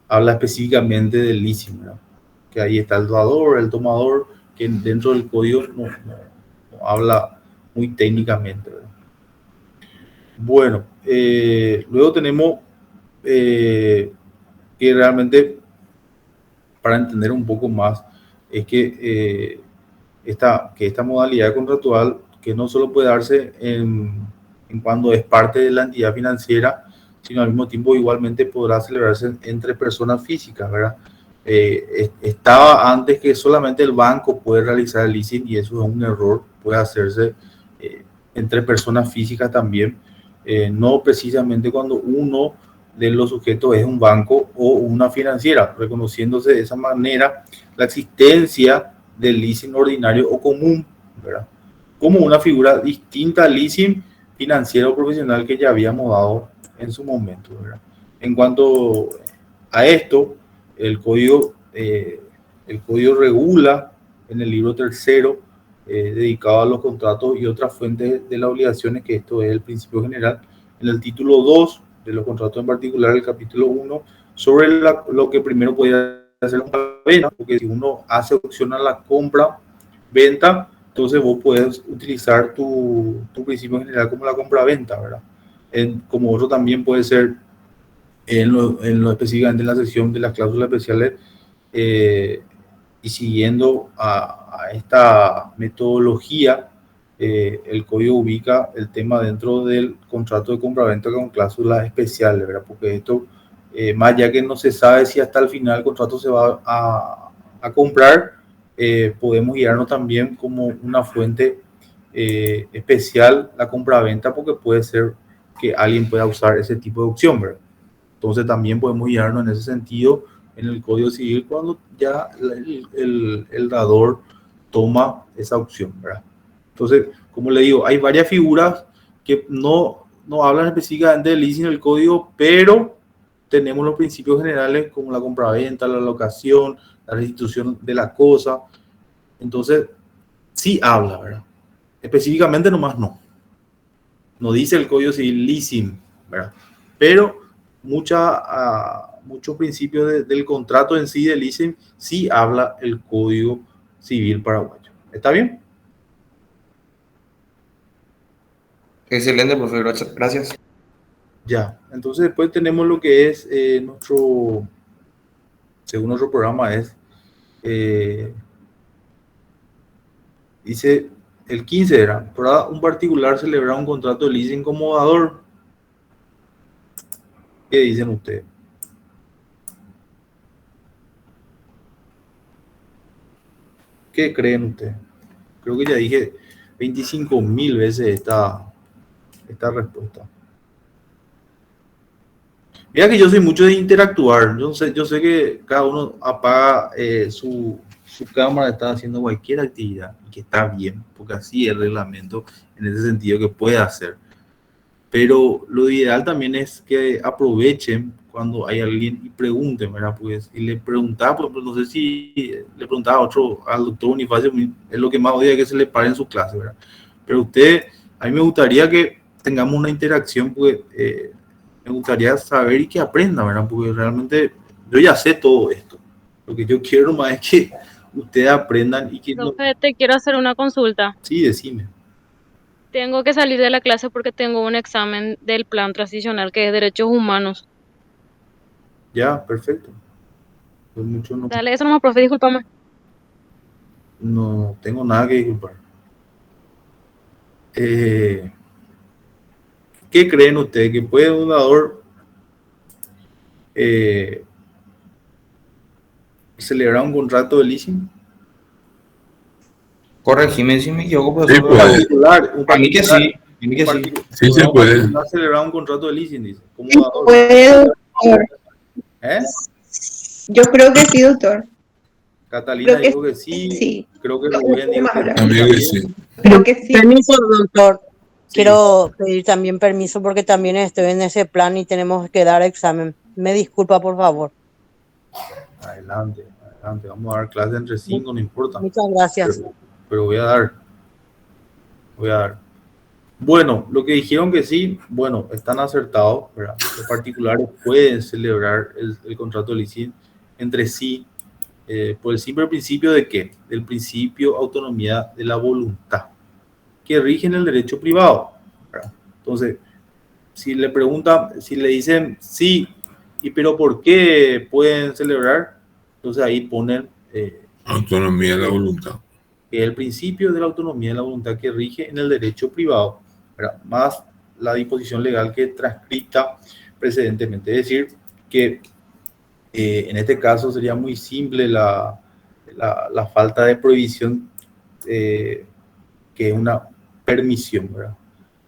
habla específicamente del leasing, ¿verdad? Que ahí está el dador, el tomador, que dentro del código no habla muy técnicamente, ¿verdad? Bueno, luego tenemos que realmente, para entender un poco más, es que esta modalidad contractual, que no solo puede darse en cuando es parte de la entidad financiera, sino al mismo tiempo igualmente podrá celebrarse entre personas físicas, ¿verdad? Estaba antes que solamente el banco puede realizar el leasing, y eso es un error, puede hacerse entre personas físicas también, no precisamente cuando uno de los sujetos es un banco o una financiera, reconociéndose de esa manera la existencia del leasing ordinario o común, ¿verdad? Como una figura distinta al leasing financiero o profesional que ya habíamos dado en su momento, ¿verdad? En cuanto a esto, el código regula en el libro tercero, dedicado a los contratos y otras fuentes de las obligaciones, que esto es el principio general, en el título 2 de los contratos, en particular el capítulo 1, sobre lo que primero podría hacer la compra-venta, porque si uno hace opción a la compra-venta, entonces vos puedes utilizar tu principio general como la compra-venta, ¿verdad? Como otro también puede ser en lo específicamente en la sección de las cláusulas especiales, y siguiendo a esta metodología, el código ubica el tema dentro del contrato de compraventa con cláusulas especiales, ¿verdad? Porque esto, más ya que no se sabe si hasta el final el contrato se va a comprar, podemos guiarnos también como una fuente especial la compraventa, porque puede ser que alguien pueda usar ese tipo de opción, ¿verdad? Entonces también podemos guiarnos en ese sentido en el Código Civil cuando ya el dador toma esa opción, ¿verdad? Entonces, como le digo, hay varias figuras que no hablan específicamente del leasing del código, pero tenemos los principios generales como la compraventa, la locación, la restitución de la cosa. Entonces, sí habla, ¿verdad? Específicamente nomás no. No dice el Código Civil leasing, ¿verdad? Pero muchos principios del contrato en sí, del leasing, sí habla el Código Civil paraguayo. ¿Está bien? Excelente, profe. Gracias. Ya. Entonces después tenemos lo que es según nuestro programa es, dice el 15 era, para un particular celebrar un contrato de leasing como dador. ¿Qué dicen ustedes? ¿Qué creen ustedes? Creo que ya dije 25.000 veces esta respuesta. Mira que yo soy mucho de interactuar. Yo sé que cada uno apaga su cámara, está haciendo cualquier actividad, y que está bien, porque así es el reglamento en ese sentido, que puede hacer. Pero lo ideal también es que aprovechen cuando hay alguien y pregunten, ¿verdad? Pues, y le preguntaba, por ejemplo, no sé si le preguntaba al doctor Bonifacio, es lo que más odia, que se le pare en su clase, ¿verdad? Pero a mí me gustaría que tengamos una interacción, pues me gustaría saber y que aprenda, ¿verdad? Porque realmente Yo ya sé todo esto. Lo que yo quiero más es que ustedes aprendan y que no... Profe, te quiero hacer una consulta. Sí, decime. Tengo que salir de la clase porque tengo un examen del plan transicional que es Derechos Humanos. Ya, perfecto. Pues mucho no, Dale, eso nomás, profe, discúlpame. no tengo nada que disculpar. ¿Qué creen ustedes? ¿Que puede un dador celebrar un contrato de leasing? Corregime si me equivoco, Sí, profesor. puede. A mí que sí. A mí que sí. Sí se puede. No celebrar un contrato de leasing, dice. Como Sí dador. puede, doctor. ¿Eh? Yo creo que sí, doctor. Catalina Creo que dijo que sí. sí. Creo que Rubén dijo que A mí que sí. Creo que sí. Permiso, doctor. Sí. Quiero pedir también permiso porque también estoy en ese plan y tenemos que dar examen. Me disculpa, por favor. Adelante, adelante. Vamos a dar clase entre 5, no importa. Muchas gracias. Pero voy a dar. Voy a dar. Bueno, lo que dijeron que sí, bueno, están acertados, ¿verdad? Los particulares pueden celebrar el contrato de leasing entre sí por el simple principio de ¿qué? Del principio autonomía de la voluntad, que rige en el derecho privado, ¿verdad? Entonces, si le preguntan, si le dicen sí, ¿y pero por qué pueden celebrar? Entonces ahí ponen Autonomía de la voluntad. que es el principio de la autonomía de la voluntad que rige en el derecho privado, ¿verdad? Más la disposición legal que transcrita precedentemente. Es decir, que en este caso sería muy simple la falta de prohibición, que es una permisión, ¿verdad?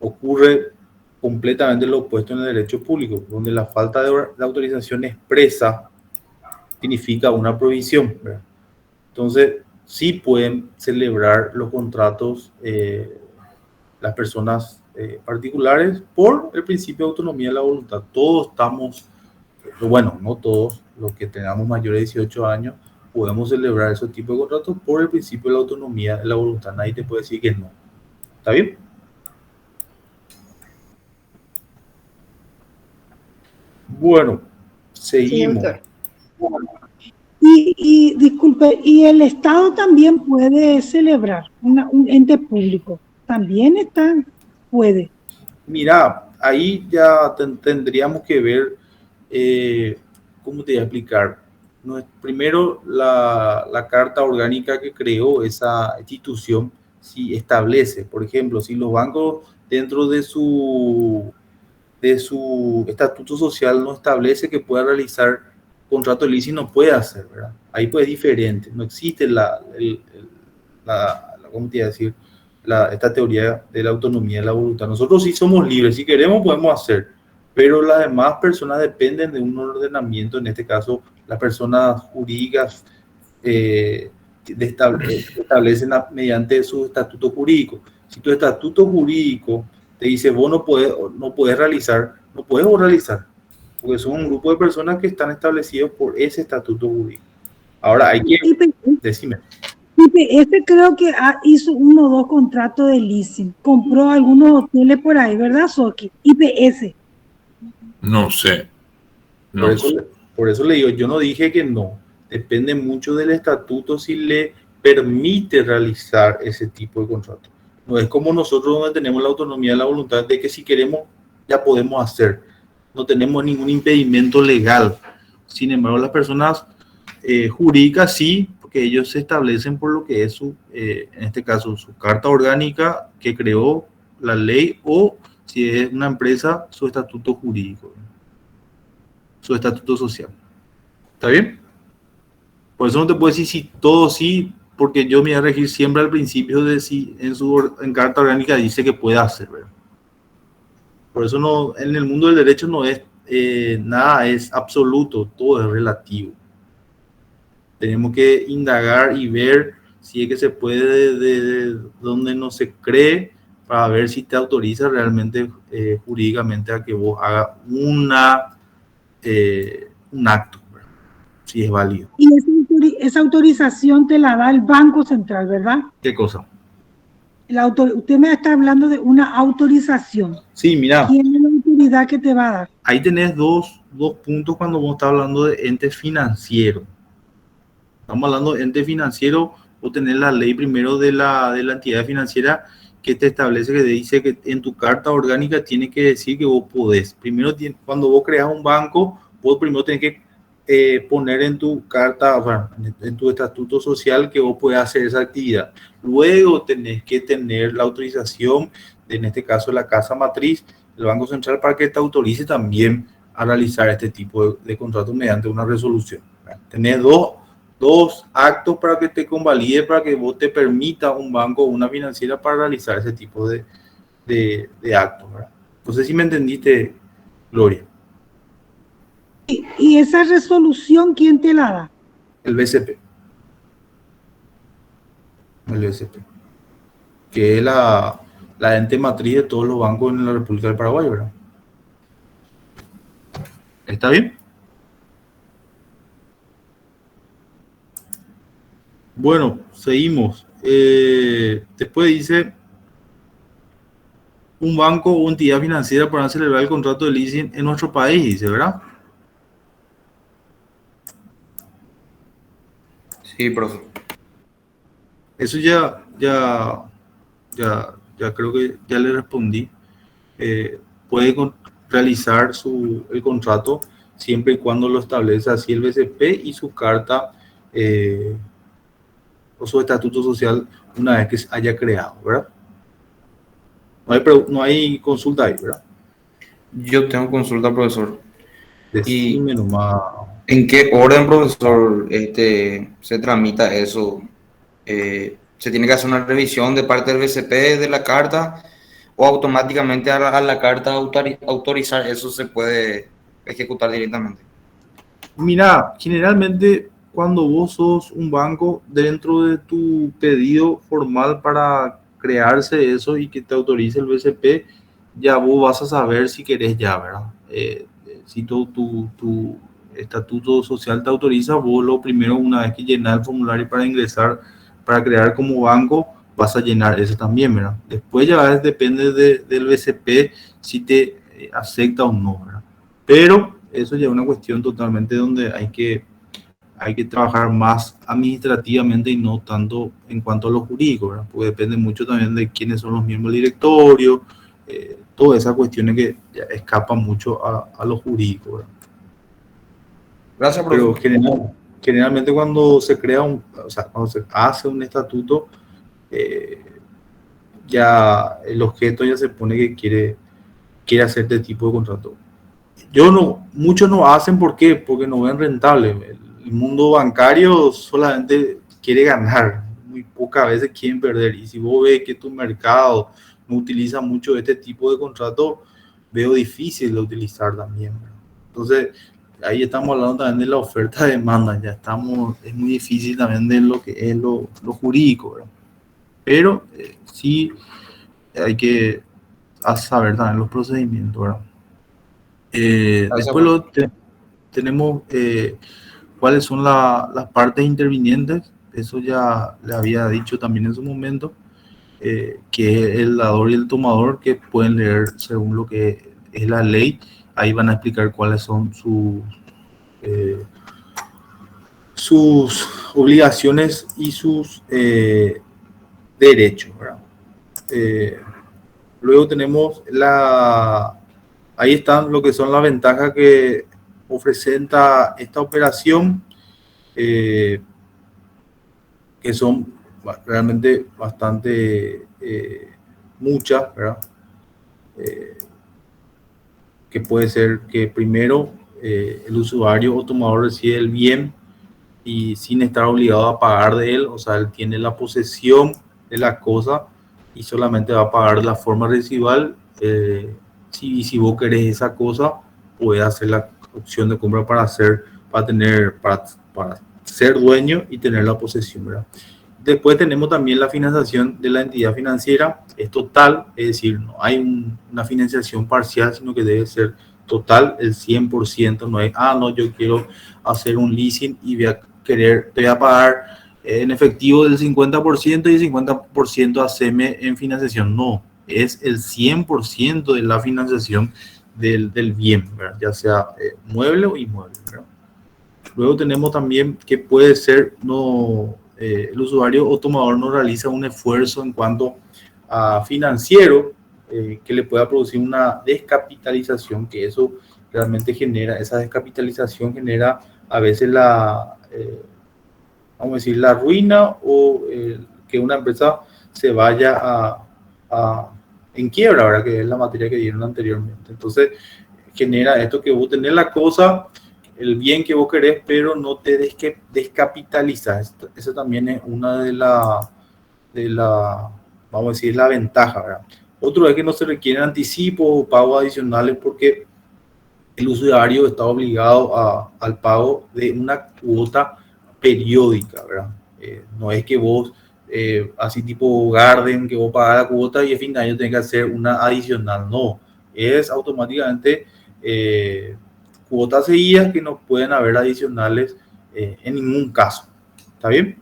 Ocurre completamente lo opuesto en el derecho público, donde la falta de autorización expresa significa una prohibición, ¿verdad? Entonces, sí pueden celebrar los contratos las personas particulares por el principio de autonomía de la voluntad. Todos estamos, bueno, no todos, los que tengamos mayores de 18 años, podemos celebrar ese tipo de contratos por el principio de la autonomía de la voluntad. Nadie te puede decir que no. ¿Está bien? Bueno, Sí, seguimos. doctor. Y disculpe, y el Estado también puede celebrar, un ente público, también puede. Mira, ahí ya tendríamos que ver, ¿cómo te voy a explicar? No, primero, la carta orgánica que creó esa institución, si establece, por ejemplo, si los bancos dentro de su estatuto social no establece que pueda realizar contrato de leasing, no puede hacer, ¿verdad? Ahí pues es diferente, no existe ¿cómo te iba a decir? Esta teoría de la autonomía de la voluntad. Nosotros sí somos libres, si queremos podemos hacer, pero las demás personas dependen de un ordenamiento, en este caso las personas jurídicas establecen mediante su estatuto jurídico. Si tu estatuto jurídico te dice vos no puedes realizar, no puedes realizar, porque son un grupo de personas que están establecidos por ese estatuto jurídico. Ahora hay que... Decime. IPS creo que hizo 1 o 2 contratos de leasing, compró algunos hoteles por ahí, ¿verdad, Soki? IPS. No sé. No Por eso le digo, yo no dije que no. Depende mucho del estatuto si le permite realizar ese tipo de contrato. No es como nosotros donde tenemos la autonomía de la voluntad de que si queremos ya podemos hacer. No tenemos ningún impedimento legal. Sin embargo, las personas jurídicas sí, porque ellos se establecen por lo que es en este caso, su carta orgánica que creó la ley, o si es una empresa, su estatuto jurídico, su estatuto social. ¿Está bien? Por eso no te puedo decir si todo sí, porque yo me voy a regir siempre al principio de si en carta orgánica dice que puede hacer, ¿verdad? Por eso no, en el mundo del derecho no es nada es absoluto, todo es relativo. Tenemos que indagar y ver si es que se puede de donde no se cree, para ver si te autoriza realmente jurídicamente a que vos hagas un acto, ¿verdad? Si es válido. Y esa autorización te la da el Banco Central, ¿verdad? ¿Qué cosa? Usted me está hablando de una autorización. Sí, mira. ¿Quién es la autoridad que te va a dar? ahí tenés dos puntos cuando vos estás hablando de ente financiero. Estamos hablando de ente financiero, vos tenés la ley primero de la entidad financiera que te establece, que te dice que en tu carta orgánica tiene que decir que vos podés. Primero, cuando vos creas un banco, vos primero tenés que poner en tu carta, o sea, en tu estatuto social, que vos podés hacer esa actividad. Luego tenés que tener la autorización, en este caso la casa matriz, el Banco Central, para que te autorice también a realizar este tipo de contratos mediante una resolución. Tenés dos actos para que te convalide, para que vos te permita un banco o una financiera para realizar ese tipo de actos, ¿verdad? No sé si me entendiste, Gloria. ¿Y esa resolución quién te la da? El BCP. El BCP. Que es la ente matriz de todos los bancos en la República del Paraguay, ¿verdad? ¿Está bien? Bueno, seguimos. Después dice, un banco o entidad financiera podrán celebrar el contrato de leasing en nuestro país, dice, ¿verdad? Sí, profe. Eso ya creo que ya le respondí. Puede realizar el contrato siempre y cuando lo establece así el BCP y su carta o su estatuto social una vez que se haya creado, ¿verdad? No hay consulta ahí, ¿verdad? Yo tengo consulta, profesor. Decime nomás. ¿En qué orden, profesor, se tramita eso? ¿Se tiene que hacer una revisión de parte del BCP de la carta o automáticamente a la carta autorizar eso se puede ejecutar directamente? Mira, generalmente cuando vos sos un banco, dentro de tu pedido formal para crearse eso y que te autorice el BCP, ya vos vas a saber si querés ya, ¿verdad? Si tu estatuto social te autoriza, vos lo primero, una vez que llenas el formulario para ingresar, para crear como banco, vas a llenar eso también, ¿verdad? Después ya depende del BCP si te acepta o no, ¿verdad? Pero eso ya es una cuestión totalmente donde hay que trabajar más administrativamente y no tanto en cuanto a lo jurídico, ¿verdad? Porque depende mucho también de quiénes son los miembros del directorio, todas esas cuestiones que ya escapan mucho a lo jurídico, ¿verdad? Gracias, profesor. Pero generalmente cuando se crea cuando se hace un estatuto, ya el objeto ya se pone que quiere hacer este tipo de contrato. Muchos no hacen, ¿por qué? Porque no ven rentable. El mundo bancario solamente quiere ganar, muy pocas veces quieren perder. Y si vos ves que tu mercado no utiliza mucho este tipo de contrato, veo difícil de utilizar también. Entonces, ahí estamos hablando también de la oferta-demanda, es muy difícil también de lo que es lo jurídico, ¿verdad? Pero sí hay que saber también los procedimientos, ¿verdad? Después tenemos cuáles son las partes intervinientes. Eso ya le había dicho también en su momento, que es el dador y el tomador, que pueden leer según lo que es la ley. Ahí van a explicar cuáles son sus obligaciones y sus derechos, ¿verdad? Luego tenemos ahí están lo que son las ventajas que presenta esta operación, que son realmente bastante muchas, ¿verdad? Que puede ser que primero el usuario o tomador recibe el bien y sin estar obligado a pagar de él, o sea, él tiene la posesión de la cosa y solamente va a pagar de la forma residual. Si vos querés esa cosa, puedes hacer la opción de compra para ser dueño y tener la posesión, ¿verdad? Después tenemos también la financiación de la entidad financiera, es total, es decir, no hay una financiación parcial, sino que debe ser total, el 100%, no es, no, yo quiero hacer un leasing y te voy a pagar en efectivo del 50% y el 50% haceme en financiación, no, es el 100% de la financiación del bien, ¿verdad? Ya sea mueble o inmueble, ¿verdad? Luego tenemos también que puede ser, el usuario o tomador no realiza un esfuerzo en cuanto a financiero que le pueda producir una descapitalización, que eso realmente genera, esa descapitalización genera a veces vamos a decir, la ruina o que una empresa se vaya en quiebra, ¿verdad? Que es la materia que dieron anteriormente. Entonces, genera esto que vos tenés la cosa, el bien que vos querés, pero no te descapitalizas. Eso también es una de la, vamos a decir, la ventaja, ¿verdad? Otro es que no se requieren anticipos o pagos adicionales porque el usuario está obligado al pago de una cuota periódica, ¿verdad? No es que vos, así tipo Garden, que vos pagas la cuota y a fin de año tenés que hacer una adicional, no. Es automáticamente cuotas seguidas que no pueden haber adicionales en ningún caso. ¿Está bien?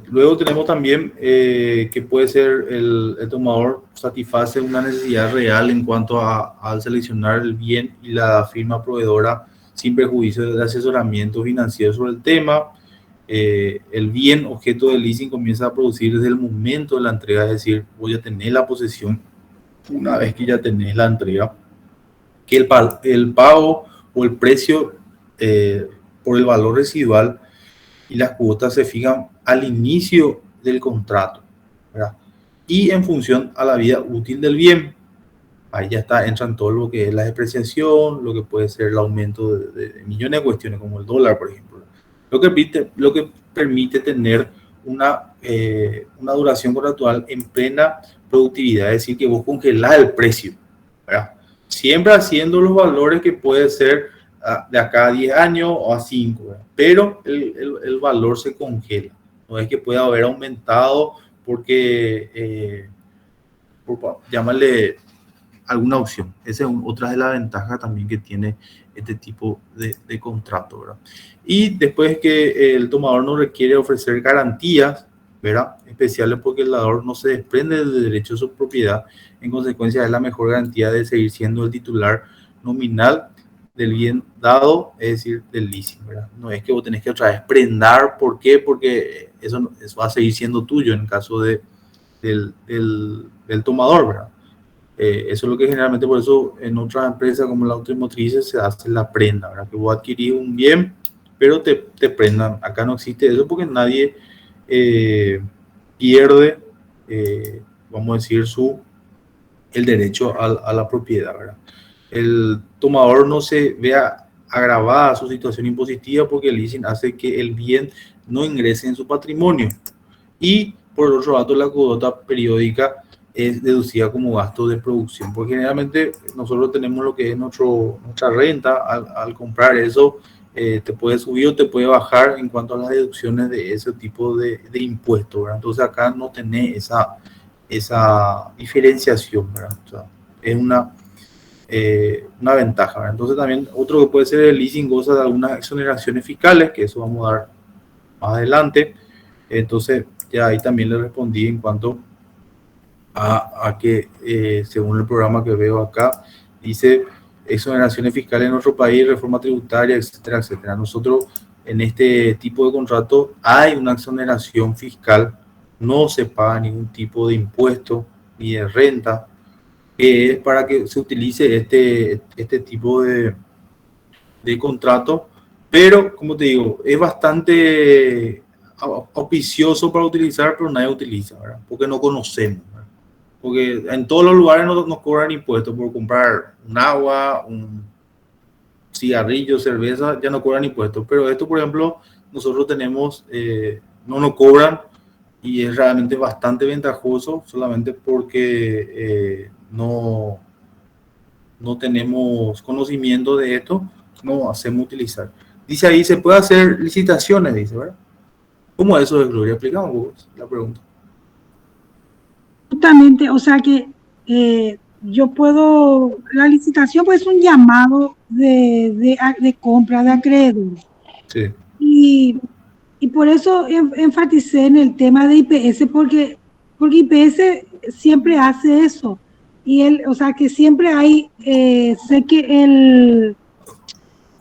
Luego tenemos también que puede ser el tomador satisface una necesidad real en cuanto al seleccionar el bien y la firma proveedora sin perjuicio del asesoramiento financiero sobre el tema. El bien objeto del leasing comienza a producir desde el momento de la entrega, es decir, voy a tener la posesión una vez que ya tenés la entrega, que el pago o el precio por el valor residual y las cuotas se fijan al inicio del contrato, ¿verdad? Y en función a la vida útil del bien. Ahí ya entran todo lo que es la depreciación, lo que puede ser el aumento de millones de cuestiones, como el dólar, por ejemplo. Lo que permite tener una duración contractual en plena productividad, es decir, que vos congelás el precio, ¿verdad? Siempre haciendo los valores que puede ser de acá a 10 años o a 5, ¿verdad? Pero el valor se congela. No es que pueda haber aumentado porque, llamarle alguna opción. Esa es otra de las ventajas también que tiene este tipo de contrato, ¿verdad? Y después que el tomador no requiere ofrecer garantías, ¿verdad?, especiales porque el dador no se desprende del derecho de su propiedad. En consecuencia, es la mejor garantía de seguir siendo el titular nominal del bien dado, es decir, del leasing, ¿verdad? No es que vos tenés que otra vez prendar. ¿Por qué? Porque eso va a seguir siendo tuyo en caso del tomador, ¿verdad? Eso es lo que generalmente, por eso en otras empresas como la automotriz se hace la prenda, ¿verdad? Que vos adquirís un bien, pero te prendan. Acá no existe eso porque nadie pierde, vamos a decir, el derecho a la propiedad, ¿verdad? El tomador no se vea agravada su situación impositiva porque el leasing hace que el bien no ingrese en su patrimonio. Y por otro lado, la cuota periódica es deducida como gasto de producción, porque generalmente nosotros tenemos lo que es nuestra renta. Al comprar eso, te puede subir o te puede bajar en cuanto a las deducciones de ese tipo de impuestos, ¿verdad? Entonces acá no tenés esa diferenciación, ¿verdad? O sea, es una ventaja, ¿verdad? Entonces también otro que puede ser el leasing goza de algunas exoneraciones fiscales, que eso vamos a dar más adelante. Entonces ya ahí también le respondí en cuanto a que según el programa que veo acá, dice exoneraciones fiscales en nuestro país, reforma tributaria, etcétera, etcétera. Nosotros en este tipo de contrato hay una exoneración fiscal, no se paga ningún tipo de impuesto ni de renta, que es para que se utilice este tipo de contrato, pero como te digo, es bastante auspicioso para utilizar, pero nadie utiliza, ¿verdad? Porque no conocemos, ¿verdad? Porque en todos los lugares nos cobran impuestos por comprar un agua, un cigarrillo, cerveza, ya no cobran impuestos, pero esto, por ejemplo, nosotros tenemos, no nos cobran y es realmente bastante ventajoso solamente porque no tenemos conocimiento de esto, no hacemos utilizar. Dice ahí, se puede hacer licitaciones, dice, ¿verdad? ¿Cómo es eso de Gloria? Explicamos vos la pregunta. Justamente, o sea que yo puedo, la licitación pues es un llamado de compra de acreedores. Sí. Y por eso enfaticé en el tema de IPS, porque porque IPS siempre hace eso. Y él, o sea, que siempre hay, sé que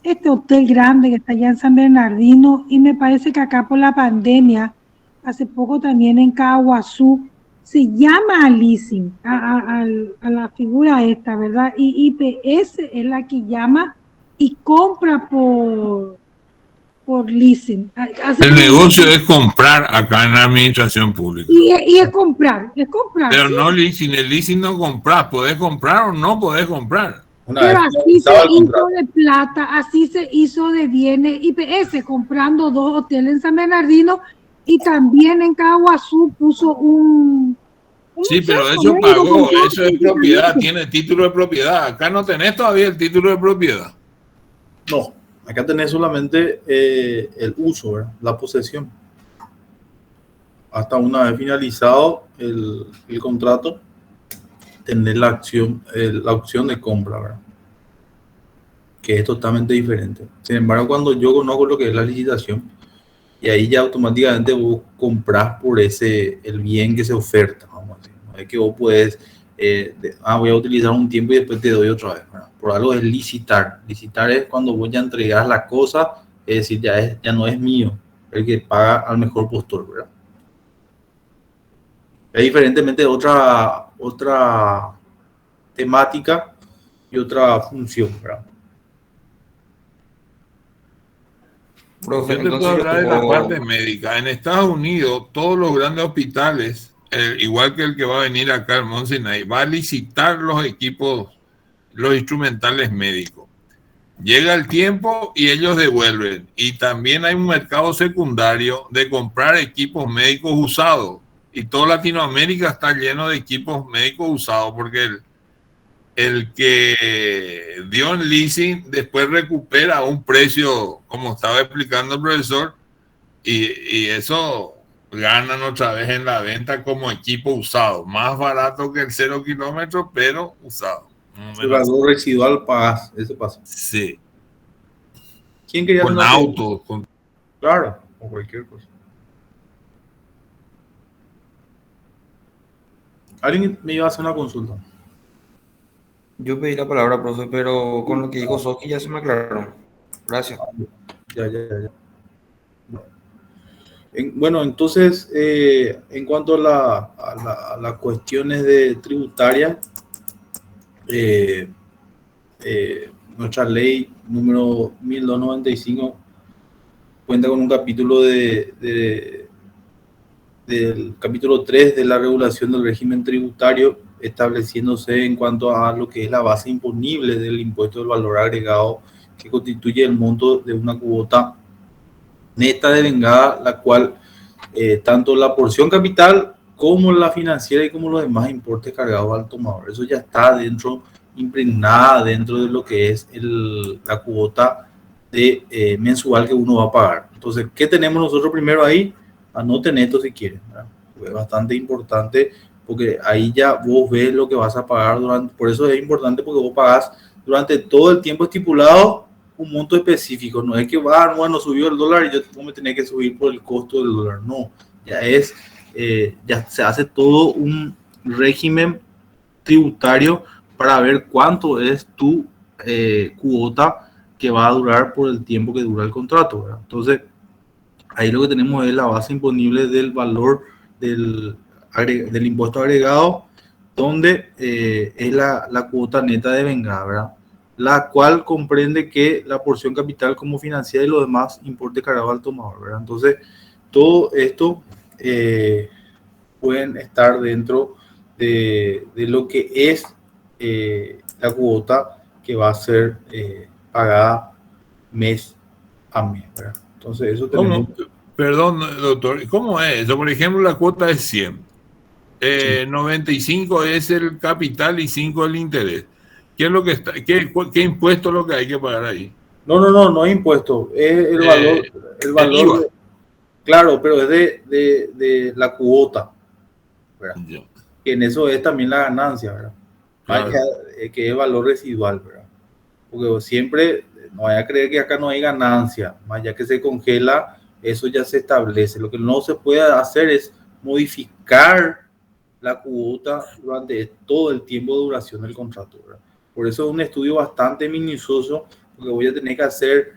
este hotel grande que está allá en San Bernardino, y me parece que acá por la pandemia, hace poco también en Caguazú, se llama a leasing, a la figura esta, ¿verdad? Y IPS es la que llama y compra por leasing. El negocio es comprar acá en la administración pública. Y es comprar. Pero ¿sí? no leasing, el leasing no compras, podés comprar o no podés comprar. Pero así se hizo de plata, así se hizo de bienes. IPS comprando 2 hoteles en San Bernardino y también en Caguazú puso un sí, pero eso pagó, eso es propiedad, tiene título de propiedad. Acá no tenés todavía el título de propiedad. No, acá tenés solamente el uso, ¿verdad? La posesión. Hasta una vez finalizado el contrato, tener la opción de compra, ¿verdad? Que es totalmente diferente. Sin embargo, cuando yo conozco lo que es la licitación, y ahí ya automáticamente vos comprás por el bien que se oferta, vamos a decir. No es que vos puedes, voy a utilizar un tiempo y después te doy otra vez, ¿verdad? Por algo es licitar. Licitar es cuando vos ya entregás la cosa, es decir, ya no es mío, el que paga al mejor postor, ¿verdad? Es diferentemente de otra temática y otra función, ¿verdad? Yo te puedo hablar de la parte médica. En Estados Unidos, todos los grandes hospitales, igual que el que va a venir acá al Mount Sinai, va a licitar los equipos, los instrumentales médicos. Llega el tiempo y ellos devuelven. Y también hay un mercado secundario de comprar equipos médicos usados. Y toda Latinoamérica está lleno de equipos médicos usados porque el que dio en leasing después recupera a un precio, como estaba explicando el profesor, y eso ganan otra vez en la venta como equipo usado, más barato que el 0 kilómetros, pero usado. El valor residual pagas, eso pasa. Sí. ¿Quién quería con autos? Claro, o cualquier cosa. Alguien me iba a hacer una consulta. Yo pedí la palabra, profe, pero con lo que dijo Soki ya se me aclaró. Gracias. Ya. Bueno, entonces, en cuanto a las cuestiones tributarias, nuestra ley número 1295 cuenta con un capítulo del capítulo 3 de la regulación del régimen tributario, estableciéndose en cuanto a lo que es la base imponible del impuesto del valor agregado, que constituye el monto de una cuota neta de vengada, la cual tanto la porción capital como la financiera y como los demás importes cargados al tomador, eso ya está impregnada dentro de lo que es la cuota mensual que uno va a pagar. Entonces, ¿qué tenemos nosotros primero ahí? Anoten esto si quieren, ¿verdad? Es bastante importante porque ahí ya vos ves lo que vas a pagar por eso es importante, porque vos pagás durante todo el tiempo estipulado un monto específico. No es que bueno, subió el dólar y yo me tenía que subir por el costo del dólar. No, ya se hace todo un régimen tributario para ver cuánto es tu cuota que va a durar por el tiempo que dura el contrato, ¿verdad? Entonces, ahí lo que tenemos es la base imponible del valor del impuesto agregado, donde es la cuota neta de vengada, ¿verdad? La cual comprende que la porción capital como financiera y los demás importes cargados al tomador, ¿verdad? Entonces, todo esto pueden estar dentro de lo que es la cuota que va a ser pagada mes a mes, ¿verdad? Entonces, eso tenemos... Perdón, doctor, ¿cómo es eso? Por ejemplo, la cuota es 100. 95 es el capital y 5 el interés. ¿Qué es lo que está? ¿Qué impuesto es lo que hay que pagar ahí? No es impuesto, es el valor claro, pero es de la cuota, ¿verdad? Que en eso es también la ganancia, ¿verdad? Claro. Que es valor residual, ¿verdad? Porque siempre no vaya a creer que acá no hay ganancia, más ya que se congela, eso ya se establece. Lo que no se puede hacer es modificar la cuota durante todo el tiempo de duración del contrato, ¿verdad? Por eso es un estudio bastante minucioso, porque voy a tener que hacer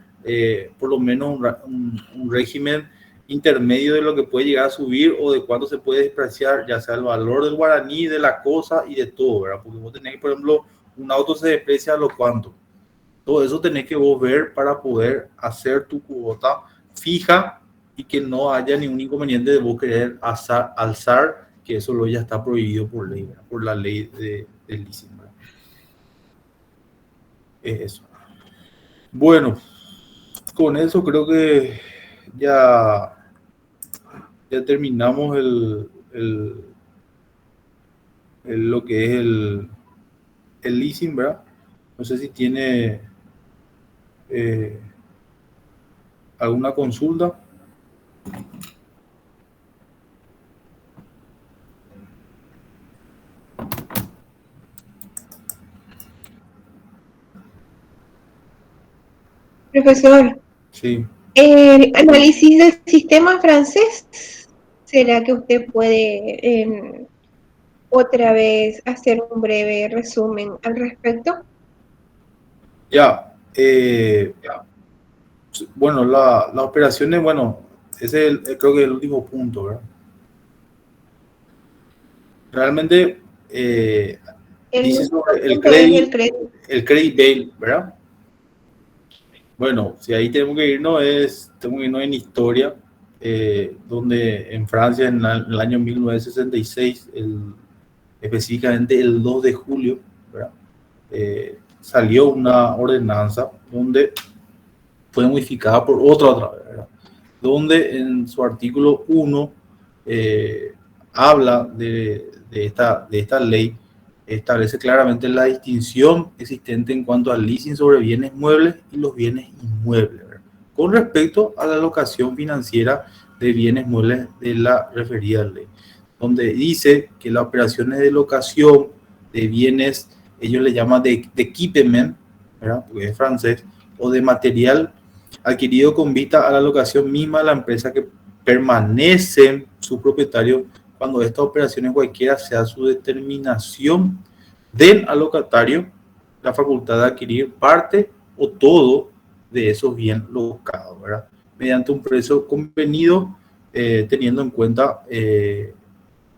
por lo menos un régimen intermedio de lo que puede llegar a subir o de cuánto se puede despreciar, ya sea el valor del guaraní, de la cosa y de todo, ¿verdad? Porque vos tenés, por ejemplo, un auto se deprecia a lo cuánto. Todo eso tenés que vos ver para poder hacer tu cuota fija y que no haya ningún inconveniente de vos querer alzar, que eso lo ya está prohibido por ley, ¿verdad? Por la ley del leasing, ¿verdad? Es eso. Bueno, con eso creo que ya terminamos lo que es el leasing, ¿verdad? No sé si tiene alguna consulta. Profesor, Sí. el análisis del sistema francés, ¿será que usted puede otra vez hacer un breve resumen al respecto? Ya. Bueno, las operaciones, bueno, ese es creo que es el último punto, ¿verdad? Realmente dice sobre el credit bail, ¿verdad? Bueno, si ahí tenemos que irnos en historia, donde en Francia en el año 1966, específicamente el 2 de julio, ¿verdad? Salió una ordenanza donde fue modificada por otra vez, ¿verdad? Donde en su artículo 1 habla de esta ley, establece claramente la distinción existente en cuanto al leasing sobre bienes muebles y los bienes inmuebles, ¿verdad? Con respecto a la locación financiera de bienes muebles de la referida ley, donde dice que las operaciones de locación de bienes, ellos le llaman de equipement, ¿verdad? Porque es francés, o de material adquirido con vista a la locación misma de la empresa que permanece su propietario cuando estas operaciones cualquiera sea su determinación den al locatario la facultad de adquirir parte o todo de esos bienes locados, ¿verdad? Mediante un precio convenido, teniendo en cuenta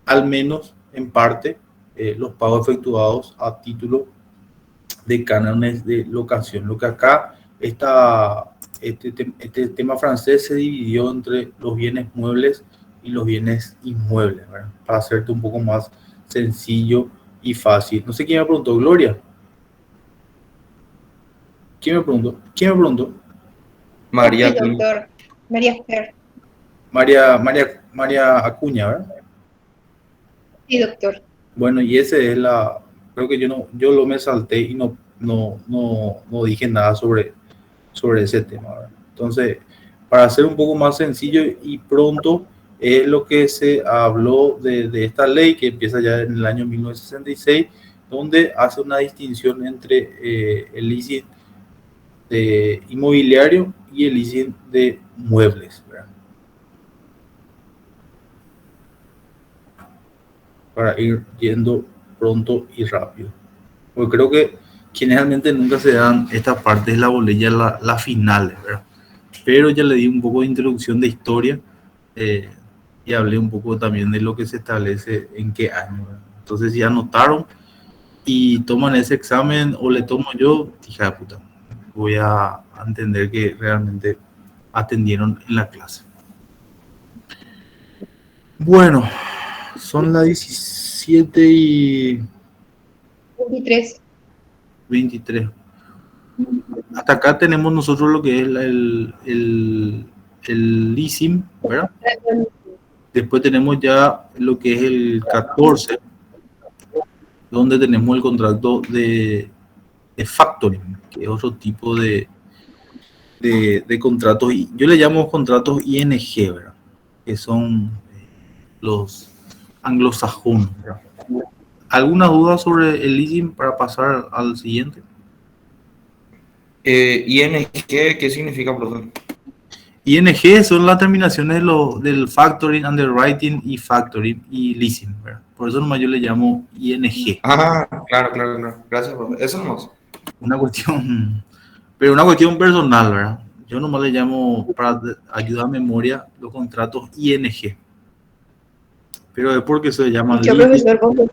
al menos en parte los pagos efectuados a título de cánones de locación. Lo que acá este tema francés se dividió entre los bienes muebles y los bienes inmuebles, ¿verdad? Para hacerte un poco más sencillo y fácil. No sé quién me preguntó, Gloria. ¿Quién me preguntó? María. Sí, doctor. María Esther. María Acuña, ¿verdad? Sí, doctor. Bueno, y ese es creo que yo lo me salté y no dije nada sobre ese tema, ¿verdad? Entonces, para hacer un poco más sencillo y pronto, es lo que se habló de esta ley que empieza ya en el año 1966, donde hace una distinción entre el leasing de inmobiliario y el leasing de muebles, ¿verdad? Para ir yendo pronto y rápido. Porque creo que generalmente nunca se dan estas partes de la bolilla, las finales, ¿verdad? Pero ya le di un poco de introducción de historia y hablé un poco también de lo que se establece en qué año, ¿verdad? Entonces, si anotaron y toman ese examen o le tomo yo, hija de puta, voy a entender que realmente atendieron en la clase. Bueno, son las 17:23. Hasta acá tenemos nosotros lo que es el leasing, ¿verdad? Después tenemos ya lo que es el 14, donde tenemos el contrato de factoring, que es otro tipo de contratos. Yo le llamo contratos ING, ¿verdad? Que son los anglosajones, ¿verdad? ¿Alguna duda sobre el leasing para pasar al siguiente? ¿ING qué significa, profesor? ING son las terminaciones del factoring, underwriting y factoring y leasing, ¿verdad? Por eso nomás yo le llamo ING. Ah, claro, claro, claro. Gracias, profe. Eso nomás. Una cuestión, pero una cuestión personal, ¿verdad? Yo nomás le llamo, para ayuda a memoria, los contratos ING. Pero es porque se llaman Yo, leasing. profesor, confundí,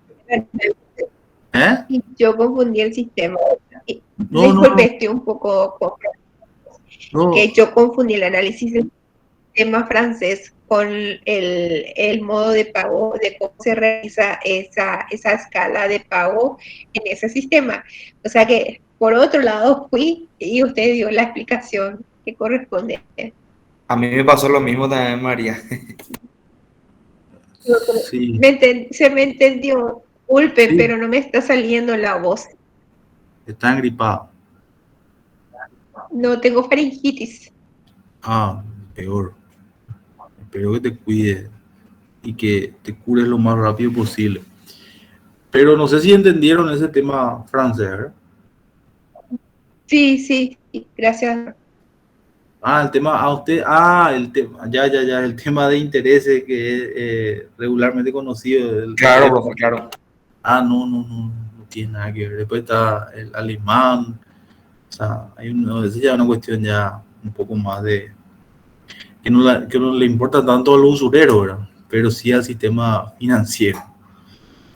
¿Eh? yo confundí el sistema. No, Disculpe, no, estoy un poco no. que yo confundí el análisis del sistema francés con el modo de pago, de cómo se realiza esa escala de pago en ese sistema. O sea que, por otro lado, fui y usted dio la explicación que corresponde. A mí me pasó lo mismo también, María. Sí, Se me entendió, disculpe, sí, pero no me está saliendo la voz. está engripado. No tengo faringitis. Ah, peor. Espero que te cuides y que te cures lo más rápido posible. Pero no sé si entendieron ese tema francés, ¿verdad? Sí, gracias. Ah, el tema, el tema, ya, el tema de intereses que es regularmente conocido. Claro, profe, claro. Ah, no tiene nada que ver. Después está el alemán, o sea, esa ya es una cuestión ya un poco más de, que no le importa tanto a los usureros, ¿verdad? Pero sí al sistema financiero.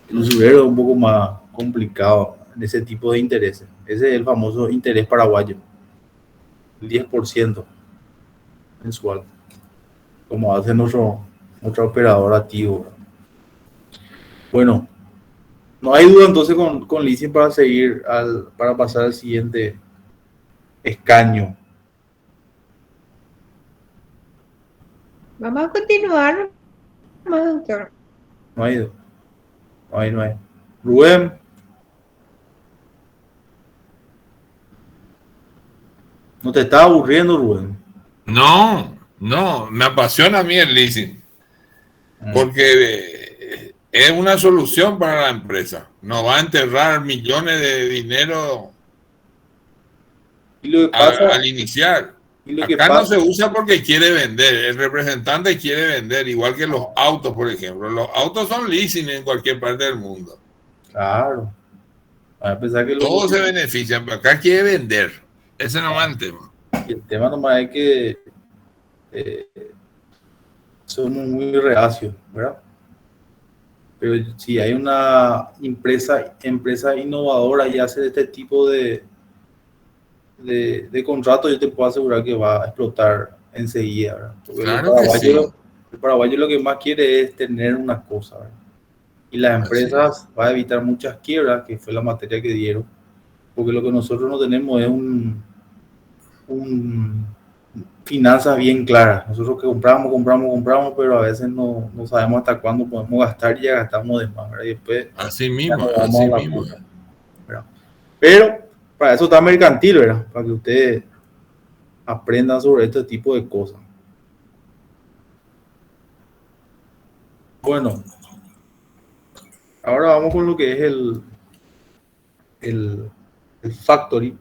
El usurero es un poco más complicado en ese tipo de intereses. Ese es el famoso interés paraguayo, el 10% mensual, como hace nuestro operador activo. Bueno, no hay duda entonces con leasing para seguir para pasar al siguiente escaño. Vamos a continuar, doctor. No hay. Rubén. ¿No te está aburriendo, Rubén? No, me apasiona a mí el leasing. Porque es una solución para la empresa. No va a enterrar millones de dinero Y lo que pasa, al iniciar. y lo que Acá no pasa, se usa porque quiere vender. El representante quiere vender, igual que los autos, por ejemplo. Los autos son leasing en cualquier parte del mundo. claro. A pesar que Todos se benefician, pero acá quiere vender. Ese no es el tema. el tema nomás es que somos muy reacios, ¿verdad? Pero si hay una empresa innovadora y hace este tipo de contrato, yo te puedo asegurar que va a explotar enseguida, ¿verdad? Porque Claro que sí. el paraguayo lo que más quiere es tener una cosa, ¿verdad? Y las empresas van a evitar muchas quiebras, que fue la materia que dieron, porque lo que nosotros no tenemos es un finanzas bien claras. Nosotros que compramos, pero a veces no sabemos hasta cuándo podemos gastar y ya gastamos de más, ¿verdad? Y después Así mismo, ya nos así vamos a la mismo. puta, ¿verdad? Pero para eso está Mercantil, ¿verdad? Para que ustedes aprendan sobre este tipo de cosas. Bueno, ahora vamos con lo que es el factory,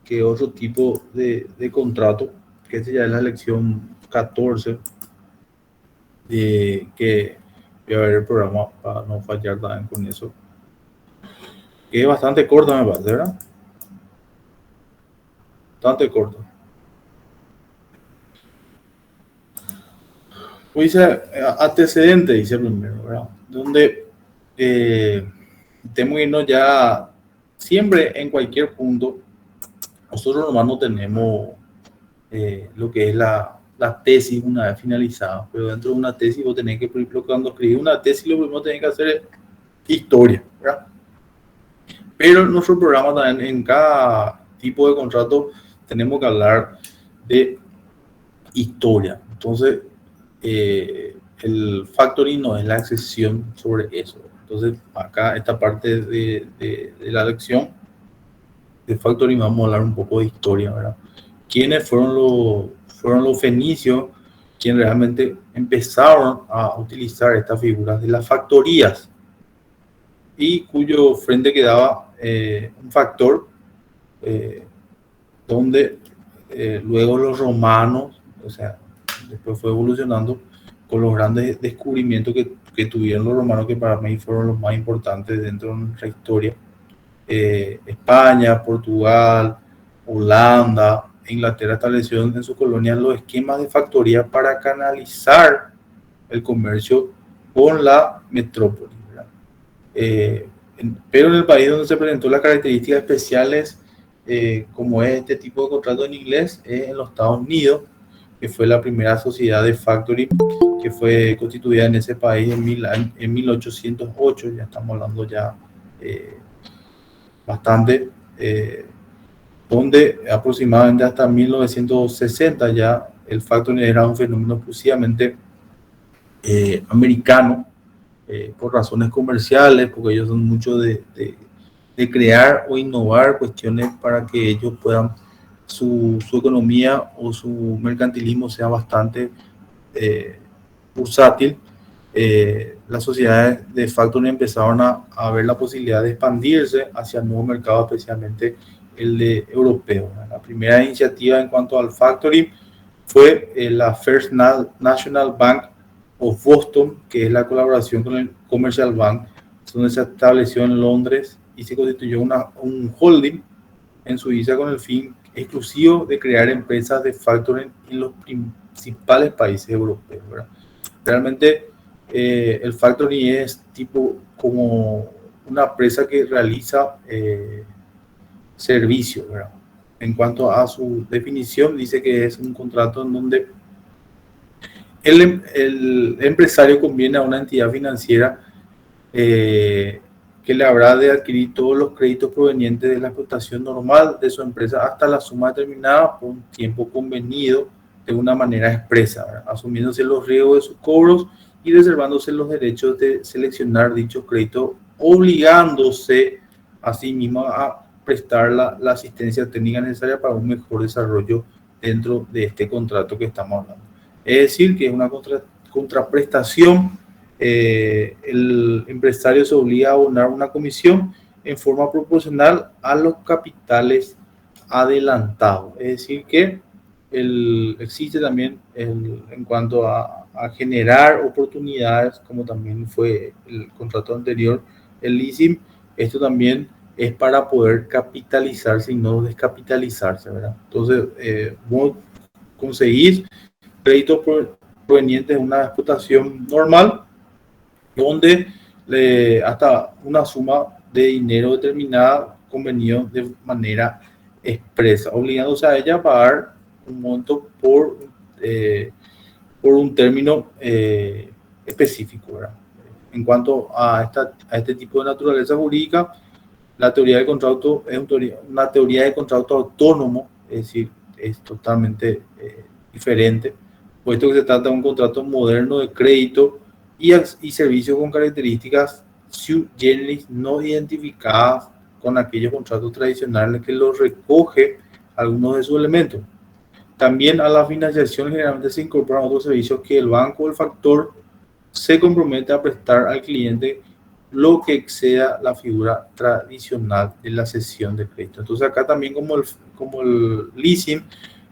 que es otro tipo de contrato, que esta ya es la lección 14, que voy a ver el programa para no fallar también con eso, que es bastante corta, me parece, ¿verdad? Bastante corta. Pues dice antecedente, dice primero, ¿verdad? Donde tenemos que irnos ya siempre en cualquier punto. Nosotros nomás no tenemos lo que es la tesis una vez finalizada, pero dentro de una tesis vos tenés que, por ejemplo, cuando escribís una tesis, lo primero que tenés que hacer es historia, ¿verdad? Pero en nuestro programa también, en cada tipo de contrato, tenemos que hablar de historia. Entonces, el factoring no es la excepción sobre eso. Entonces, acá esta parte de la lección de factoring vamos a hablar un poco de historia, ¿verdad? ¿Quiénes fueron los fenicios quienes realmente empezaron a utilizar estas figuras de las factorías y cuyo frente quedaba un factor donde luego los romanos, o sea, después fue evolucionando con los grandes descubrimientos que tuvieron los romanos, que para mí fueron los más importantes dentro de nuestra historia. España, Portugal, Holanda, Inglaterra establecieron en sus colonias los esquemas de factoría para canalizar el comercio con la metrópoli, ¿verdad? Pero en el país donde se presentó las características especiales, como es este tipo de contrato en inglés, es en los Estados Unidos, que fue la primera sociedad de factory que fue constituida en ese país en 1808, ya estamos hablando ya bastante, donde aproximadamente hasta 1960 ya el factoring era un fenómeno exclusivamente americano, por razones comerciales, porque ellos son mucho de crear o innovar cuestiones para que ellos puedan, su economía o su mercantilismo sea bastante bursátil. Las sociedades de factoring empezaron a ver la posibilidad de expandirse hacia el nuevo mercado, especialmente el de europeo. La primera iniciativa en cuanto al factoring fue la First National Bank of Boston, que es la colaboración con el Commercial Bank, donde se estableció en Londres y se constituyó un holding en Suiza con el fin exclusivo de crear empresas de factoring en los principales países europeos, ¿verdad? Realmente el factoring es tipo como una empresa que realiza servicios, ¿verdad? En cuanto a su definición, dice que es un contrato en donde el empresario conviene a una entidad financiera que le habrá de adquirir todos los créditos provenientes de la explotación normal de su empresa hasta la suma determinada por un tiempo convenido de una manera expresa, ¿verdad? Asumiéndose los riesgos de sus cobros y reservándose los derechos de seleccionar dichos créditos, obligándose a sí mismo a prestar la asistencia técnica necesaria para un mejor desarrollo dentro de este contrato que estamos hablando. Es decir, que es una contraprestación. El empresario se obliga a abonar una comisión en forma proporcional a los capitales adelantados. Es decir, que existe también en cuanto a generar oportunidades, como también fue el contrato anterior, el leasing. Esto también es para poder capitalizarse y no descapitalizarse, ¿verdad? Entonces, vos conseguís créditos provenientes de una explotación normal, donde hasta una suma de dinero determinada convenido de manera expresa, obligándose a ella a pagar un monto por un término específico, ¿verdad? En cuanto a este tipo de naturaleza jurídica, la teoría del contrato es una teoría de contrato autónomo, es decir, es totalmente diferente, puesto que se trata de un contrato moderno de crédito y servicios con características sui generis no identificadas con aquellos contratos tradicionales que los recoge algunos de sus elementos. También a la financiación generalmente se incorporan otros servicios que el banco o el factor se compromete a prestar al cliente, lo que exceda la figura tradicional de la cesión de crédito. Entonces acá también como el leasing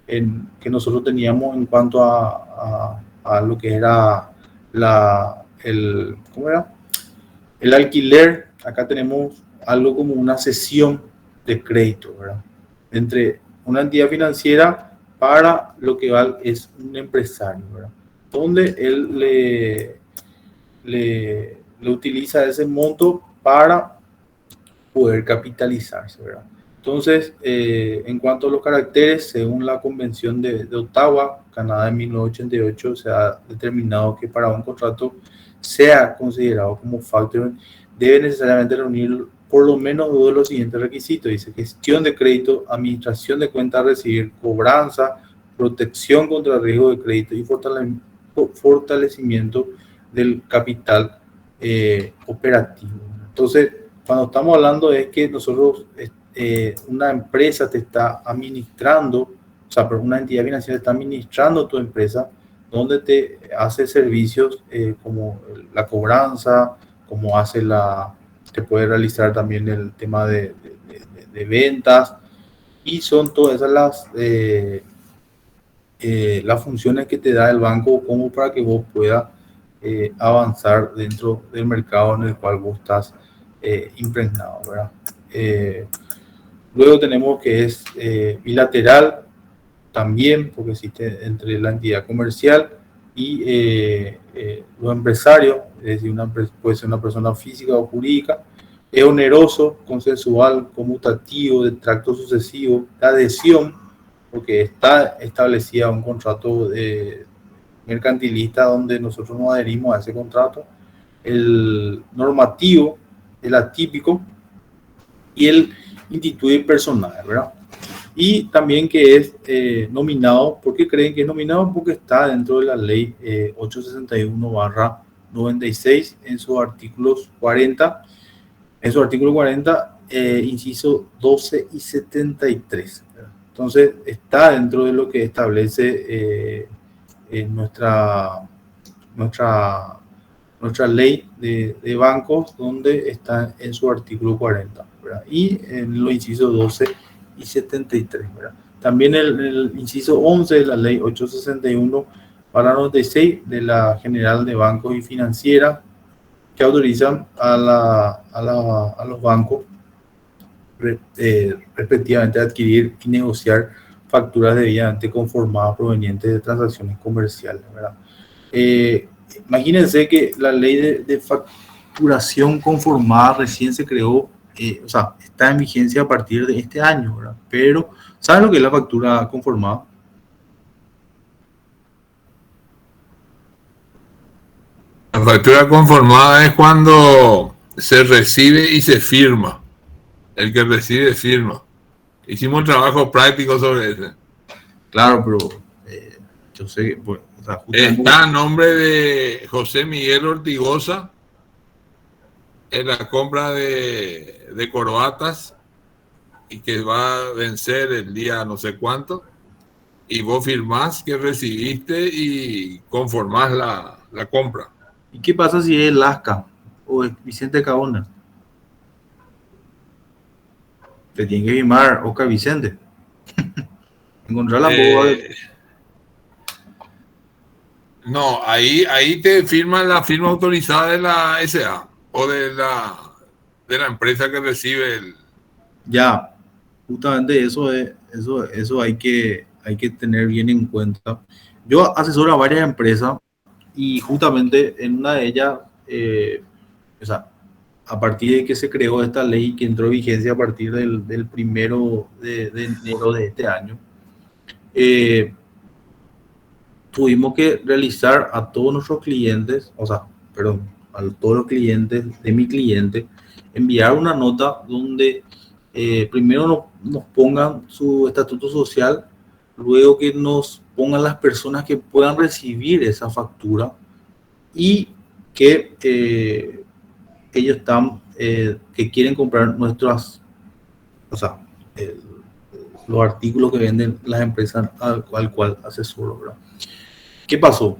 que nosotros teníamos en cuanto a lo que era el alquiler, acá tenemos algo como una cesión de crédito, ¿verdad? Entre una entidad financiera para lo que es un empresario, ¿verdad? Donde él le utiliza ese monto para poder capitalizarse, ¿verdad? Entonces, en cuanto a los caracteres, según la Convención de Ottawa, Canadá, de 1988, se ha determinado que para un contrato sea considerado como factoring, debe necesariamente reunir por lo menos dos de los siguientes requisitos. Dice: gestión de crédito, administración de cuentas a recibir, cobranza, protección contra riesgo de crédito y fortalecimiento del capital operativo. Entonces, cuando estamos hablando es que nosotros, una empresa te está administrando, o sea, una entidad financiera está administrando tu empresa, donde te hace servicios como la cobranza, como te puede realizar también el tema de ventas, y son todas esas las funciones que te da el banco como para que vos puedas avanzar dentro del mercado en el cual vos estás impregnado, ¿verdad? Luego tenemos que es bilateral también, porque existe entre la entidad comercial y los empresarios, es decir, puede ser una persona física o jurídica. Es oneroso, consensual, conmutativo, de tracto sucesivo, de adhesión, porque está establecida un contrato mercantilista donde nosotros nos adherimos a ese contrato. El normativo, el atípico y el instituido personal, ¿verdad? Y también que es nominado. ¿Por qué creen que es nominado? Porque está dentro de la ley 861/96 en sus artículos 40, inciso 12 y 73. ¿Verdad? Entonces está dentro de lo que establece nuestra ley de bancos, donde está en su artículo 40, ¿verdad? Y en los incisos 12 y 73, ¿verdad? También el inciso 11 de la ley 861/96 de la General de Bancos y Financieras, que autorizan a los bancos respectivamente a adquirir y negociar facturas debidamente conformadas provenientes de transacciones comerciales, ¿verdad? Imagínense que la ley de facturación conformada recién se creó, o sea, está en vigencia a partir de este año, ¿verdad? Pero, ¿saben lo que es la factura conformada? La factura conformada es cuando se recibe y se firma. El que recibe firma. Hicimos un trabajo práctico sobre eso. Claro, pero yo sé que pues, o sea, está a nombre de José Miguel Ortigosa en la compra de corbatas y que va a vencer el día no sé cuánto, y vos firmás que recibiste y conformás la compra. ¿Y qué pasa si es Lasca o es Vicente Cabona? Te tiene que firmar Oscar Vicente. Encontrar la boba No, ahí te firman la firma autorizada de la SA o de la empresa que recibe el... Ya, justamente eso hay que tener bien en cuenta. Yo asesoro a varias empresas y justamente en una de ellas, o sea, a partir de que se creó esta ley que entró en vigencia a partir del 1 de enero de este año, tuvimos que realizar a todos nuestros clientes, a todos los clientes de mi cliente, enviar una nota donde primero nos pongan su estatuto social, luego que nos pongan las personas que puedan recibir esa factura y que ellos están, que quieren comprar nuestras, los artículos que venden las empresas al cual asesoro, ¿verdad? ¿Qué pasó?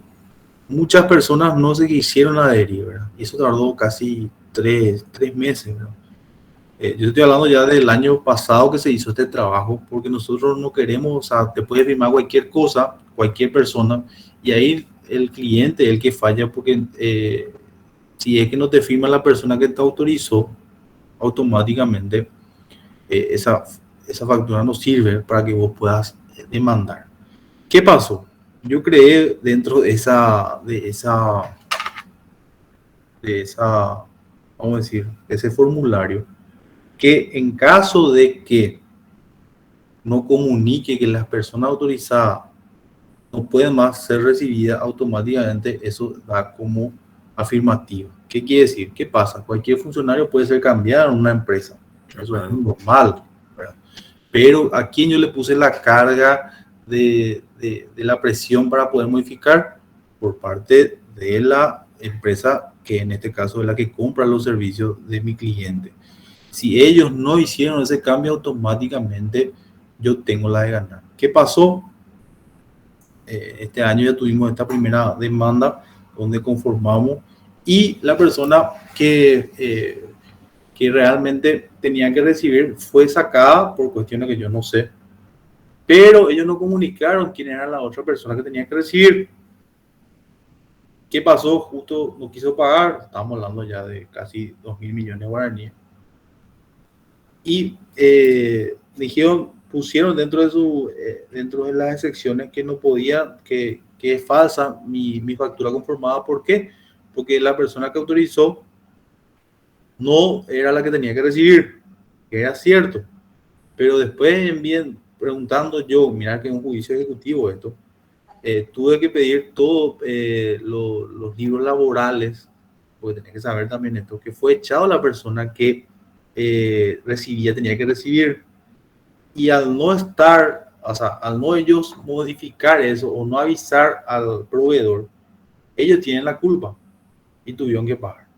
Muchas personas no se quisieron adherir, ¿verdad? Y eso tardó casi tres meses, ¿verdad? Yo estoy hablando ya del año pasado que se hizo este trabajo, porque nosotros no queremos, o sea, te puede firmar cualquier cosa, cualquier persona, y ahí el cliente es el que falla, porque si es que no te firma la persona que te autorizó, automáticamente esa factura no sirve para que vos puedas demandar. ¿Qué pasó? Yo creé dentro de esa, vamos a decir, ese formulario, que en caso de que no comunique que las personas autorizadas no pueden más ser recibidas automáticamente, eso da como afirmativo. ¿Qué quiere decir? ¿Qué pasa? Cualquier funcionario puede ser cambiado en una empresa. Eso es normal, ¿verdad? Pero a quien yo le puse la carga de la presión para poder modificar, por parte de la empresa, que en este caso es la que compra los servicios de mi cliente. Si ellos no hicieron ese cambio, automáticamente yo tengo la de ganar. ¿Qué pasó? Este año ya tuvimos esta primera demanda donde conformamos, y la persona que realmente tenía que recibir fue sacada por cuestiones que yo no sé, pero ellos no comunicaron quién era la otra persona que tenía que recibir. ¿Qué pasó? Justo no quiso pagar, estamos hablando ya de casi 2.000 millones de guaraníes. Y dijeron, pusieron dentro de las excepciones que no podía, que es falsa mi factura conformada. ¿Por qué? Porque la persona que autorizó no era la que tenía que recibir, que era cierto. Pero después, bien preguntando yo, mira que es un juicio ejecutivo esto, tuve que pedir todos los libros laborales, porque tenía que saber también esto, que fue echado la persona que tenía que recibir. Y al no estar, o sea, al no ellos modificar eso o no avisar al proveedor, ellos tienen la culpa y tuvieron que pagar.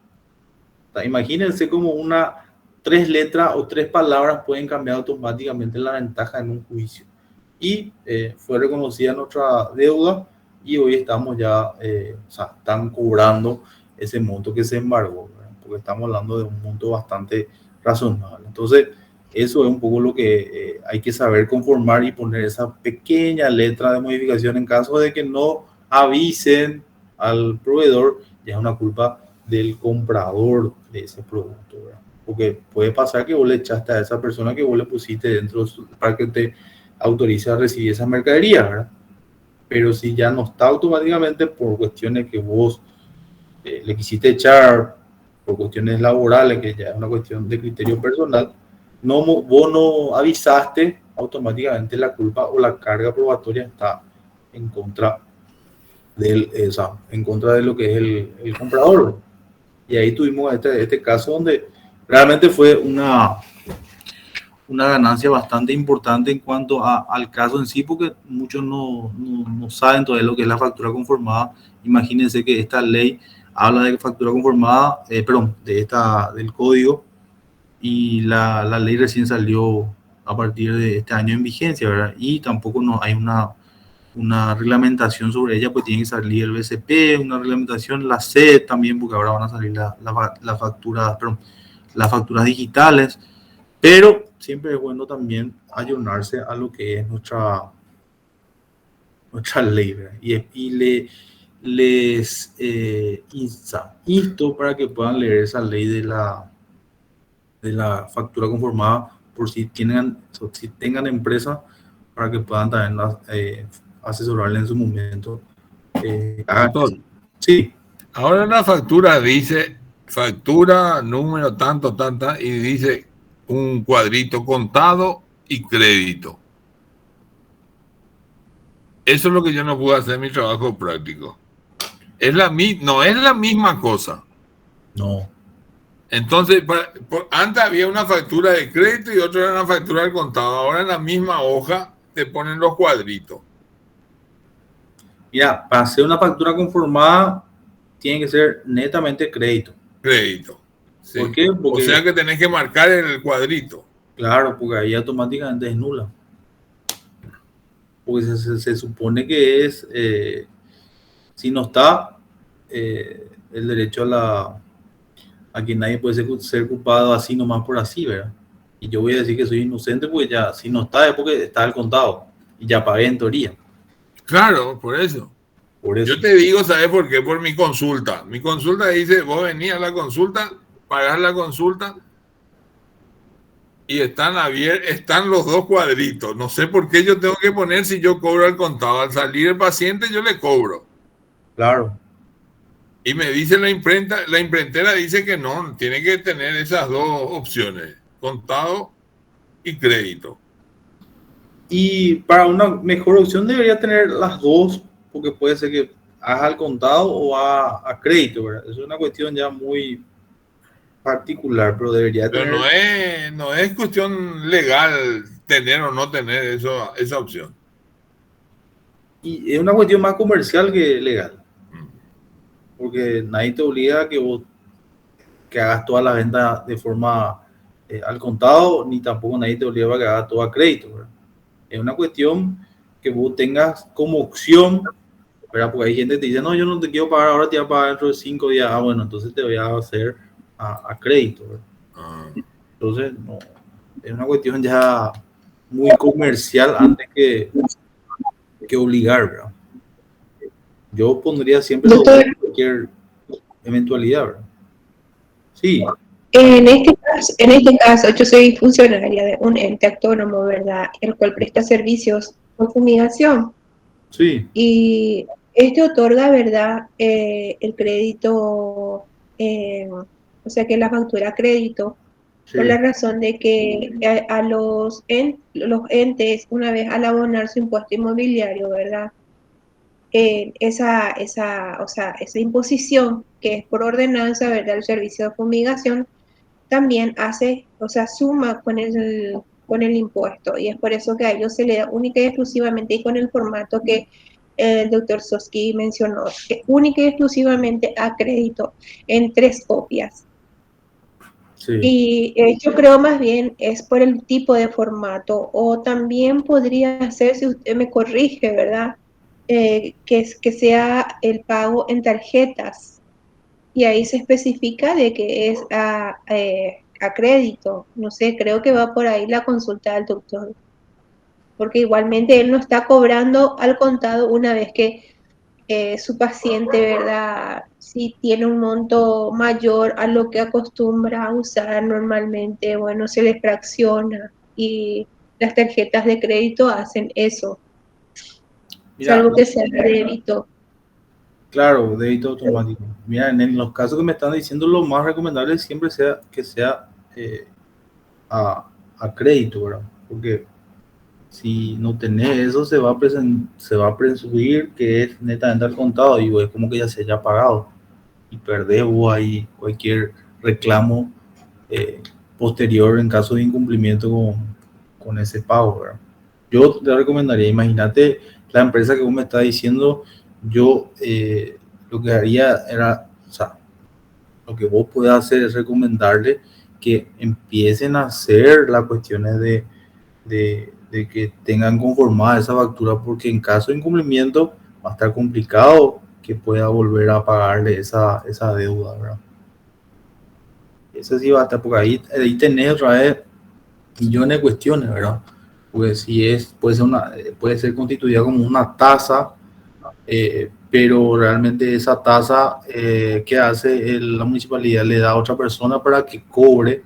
O sea, imagínense como 3 letras o 3 palabras pueden cambiar automáticamente la ventaja en un juicio. Y fue reconocida nuestra deuda y hoy estamos ya, o sea, están cobrando ese monto que se embargó, ¿verdad? Porque estamos hablando de un monto bastante razonable. Entonces, eso es un poco lo que hay que saber conformar y poner esa pequeña letra de modificación en caso de que no avisen al proveedor, ya es una culpa del comprador de ese producto, ¿verdad? Porque puede pasar que vos le echaste a esa persona que vos le pusiste dentro para que te autorice a recibir esa mercadería, ¿verdad? Pero si ya no está automáticamente por cuestiones que vos le quisiste echar, por cuestiones laborales, que ya es una cuestión de criterio personal, vos no avisaste, automáticamente la culpa o la carga probatoria está en contra de lo que es el comprador. Y ahí tuvimos este caso donde realmente fue una ganancia bastante importante en cuanto al caso en sí, porque muchos no saben todavía lo que es la factura conformada. Imagínense que esta ley habla de factura conformada, del código, y la ley recién salió a partir de este año en vigencia, ¿verdad? Y tampoco no hay una reglamentación sobre ella, pues tiene que salir el BCP, una reglamentación, la SED también, porque ahora van a salir las facturas digitales, pero siempre es bueno también ayornarse a lo que es nuestra ley, ¿verdad? Y les insto para que puedan leer esa ley de la factura conformada, por si tengan empresa, para que puedan también asesorarle en su momento. Sí. Ahora la factura dice factura número tanto, tanta, y dice un cuadrito contado y crédito. Eso es lo que yo no pude hacer en mi trabajo práctico. No es la misma cosa. No. Entonces, antes había una factura de crédito y otra era una factura de contado. Ahora en la misma hoja te ponen los cuadritos. Mira, para hacer una factura conformada tiene que ser netamente crédito. Crédito. Sí. ¿Por qué? Porque, o sea que tenés que marcar en el cuadrito. Claro, porque ahí automáticamente es nula. Porque se supone que es, si no está el derecho a que nadie puede ser culpado así nomás por así, ¿verdad? Y yo voy a decir que soy inocente porque ya, si no está es porque está el contado y ya pagué en teoría. Claro, por eso. Yo te digo, ¿sabes por qué? Por mi consulta. Mi consulta dice, vos venís a la consulta, pagás la consulta y están los dos cuadritos. No sé por qué yo tengo que poner si yo cobro al contado. Al salir el paciente yo le cobro. Claro. Y me dice la imprentera dice que no, tiene que tener esas dos opciones, contado y crédito. Y para una mejor opción debería tener las dos, porque puede ser que hagas al contado o a crédito, ¿verdad? Es una cuestión ya muy particular, pero debería tener... Pero no es cuestión legal tener o no tener esa opción. Y es una cuestión más comercial que legal. Porque nadie te obliga a que vos hagas toda la venta de forma al contado, ni tampoco nadie te obliga a que hagas todo a crédito, ¿verdad? Es una cuestión que vos tengas como opción, ¿verdad? Porque hay gente que te dice, no, yo no te quiero pagar ahora, te voy a pagar dentro de 5 días. Ah, bueno, entonces te voy a hacer a crédito, ¿verdad? Entonces, no, es una cuestión ya muy comercial antes que obligar, ¿verdad? Yo pondría siempre Doctor, cualquier eventualidad, ¿verdad? Sí, en este caso, yo soy funcionaria de un ente autónomo, ¿verdad? El cual presta servicios con fumigación. sí, Y este otorga, ¿verdad? El crédito, o sea que la factura crédito, por sí, la razón de que a los entes, una vez al abonar su impuesto inmobiliario, ¿verdad? O sea, esa imposición que es por ordenanza, ¿verdad? El servicio de fumigación también hace, o sea, suma con el impuesto, y es por eso que a ellos se le da única y exclusivamente, y con el formato que el doctor Soski mencionó, que única y exclusivamente a crédito en 3 copias. sí. Y yo creo más bien es por el tipo de formato, o también podría ser, si usted me corrige, ¿verdad? Que sea el pago en tarjetas, y ahí se especifica de que es a crédito. No sé, creo que va por ahí la consulta del doctor, porque igualmente él no está cobrando al contado una vez que su paciente, ¿verdad? Si tiene un monto mayor a lo que acostumbra a usar normalmente, bueno, se le fracciona, y las tarjetas de crédito hacen eso, Mira, salvo que sea de débito. claro, débito automático. Mira, en los casos que me están diciendo, lo más recomendable siempre sea que sea a crédito, ¿verdad? Porque si no tenés eso, se va a presumir que es netamente al contado, y es como que ya se haya pagado, y perdés vos ahí cualquier reclamo eh, posterior en caso de incumplimiento con ese pago, ¿verdad? Yo te recomendaría, imagínate la empresa que vos me estás diciendo, yo lo que haría era, o sea, lo que vos puedes hacer es recomendarle que empiecen a hacer las cuestiones de que tengan conformada esa factura, porque en caso de incumplimiento va a estar complicado que pueda volver a pagarle esa deuda, ¿verdad? Eso sí va a estar, porque ahí tenés otra vez millones de cuestiones, ¿verdad? Pues si puede ser constituida como una tasa, pero realmente esa tasa que hace la municipalidad le da a otra persona para que cobre,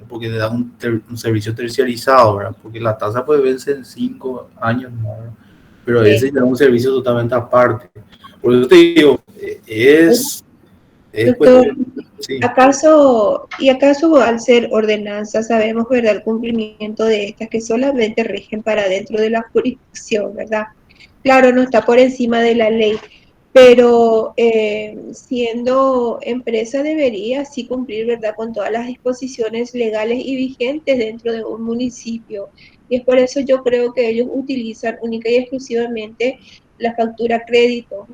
porque le da un servicio terciarizado, ¿verdad? Porque la tasa puede verse en 5 años, ¿no? Pero ese Sí. ya es un servicio totalmente aparte. Por eso te digo, es Doctor, cuestión, sí, ¿acaso al ser ordenanza sabemos, verdad, el cumplimiento de estas que solamente rigen para dentro de la jurisdicción, verdad? Claro, no está por encima de la ley, pero siendo empresa debería sí cumplir, verdad, con todas las disposiciones legales y vigentes dentro de un municipio. Y es por eso yo creo que ellos utilizan única y exclusivamente la factura crédito,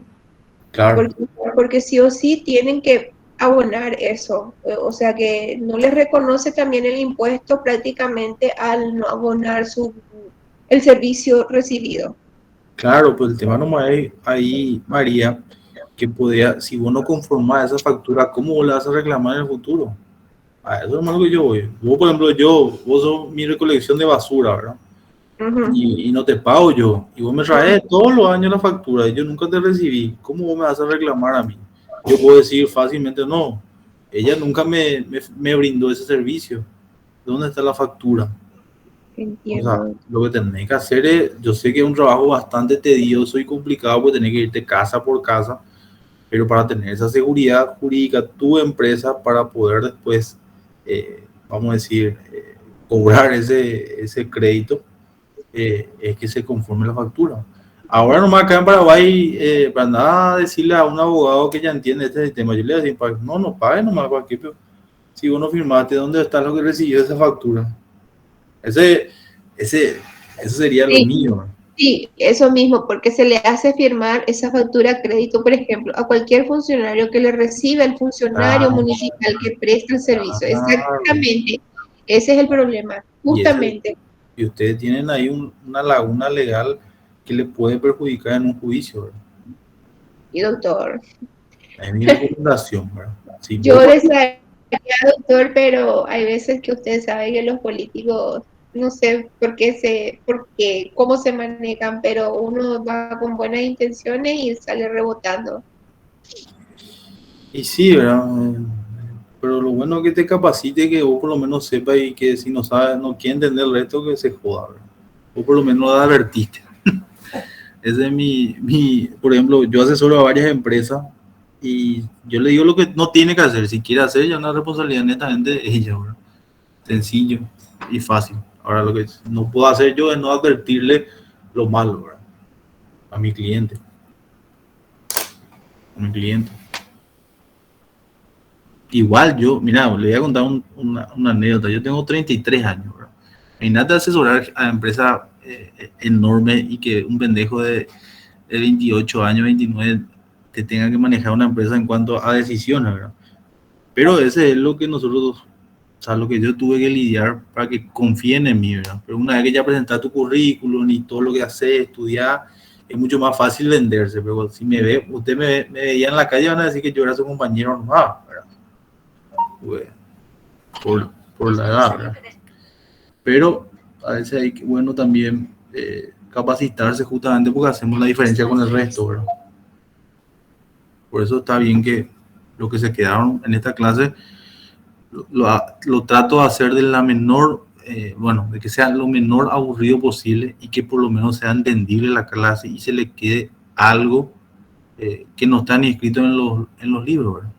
claro. porque sí o sí tienen que abonar eso, o sea que no les reconoce también el impuesto prácticamente al no abonar el servicio recibido. Claro, pues el tema nomás es ahí, María, que podría, si vos no conformás esa factura, ¿cómo vos la vas a reclamar en el futuro? A eso es lo que yo voy. Vos, por ejemplo, vos sos mi recolección de basura, ¿verdad? Uh-huh. Y no te pago yo, y vos me traes todos los años la factura, y yo nunca te recibí. ¿Cómo vos me vas a reclamar a mí? Yo puedo decir fácilmente, no, ella nunca me brindó ese servicio. ¿Dónde está la factura? O sea, Entiendo. lo que tenés que hacer es, yo sé que es un trabajo bastante tedioso y complicado, porque tenés que irte casa por casa, pero para tener esa seguridad jurídica, tu empresa, para poder después, vamos a decir, cobrar ese crédito, es que se conforme la factura. Ahora nomás acá en Paraguay, para nada decirle a un abogado que ya entiende este sistema, yo le voy a decir, no pague nomás, pero si vos no firmaste, ¿dónde está lo que recibió esa factura? Eso sería lo Sí, mío. sí, eso mismo, porque se le hace firmar esa factura a crédito, por ejemplo, a cualquier funcionario que le reciba el funcionario Ah, municipal que presta el servicio. claro. Exactamente. Ese es el problema, Y, eso, justamente. y ustedes tienen ahí una laguna legal que le puede perjudicar en un juicio, ¿verdad? Y doctor, Es mi recomendación, ¿verdad? Si yo vos, desearía, doctor, pero hay veces que usted sabe que los políticos no sé cómo se manejan, pero uno va con buenas intenciones y sale rebotando. Y sí, ¿verdad? Pero lo bueno es que te capacite, que vos por lo menos sepas y que si no sabes, no quiere entender el resto, que se joda, ¿verdad? Vos por lo menos lo advertiste. Ese es por ejemplo, yo asesoro a varias empresas y yo le digo lo que no tiene que hacer. Si quiere hacer, ya una responsabilidad netamente de ella, ¿verdad? Sencillo y fácil. Ahora lo que no puedo hacer yo es no advertirle lo malo, ¿verdad? A mi cliente. Igual yo, mira, le voy a contar una anécdota. Yo tengo 33 años, ¿verdad? Imagínate asesorar a empresas enormes y que un pendejo de 28 años, 29, te tenga que manejar una empresa en cuanto a decisiones, ¿verdad? Pero ese es lo que nosotros, o sea, lo que yo tuve que lidiar para que confíen en mí, ¿verdad? Pero una vez que ya presentas tu currículum y todo lo que haces, estudiar, es mucho más fácil venderse. Pero si usted me veía en la calle, van a decir que yo era su compañero nomás, ¿verdad? Bueno, por la edad, ¿verdad? Pero a veces hay que, bueno, también capacitarse justamente porque hacemos la diferencia con el resto, ¿verdad? Por eso está bien que los que se quedaron en esta clase lo trato de hacer de la menor, de que sea lo menor aburrido posible y que por lo menos sea entendible la clase y se le quede algo que no está ni escrito en los libros, ¿verdad?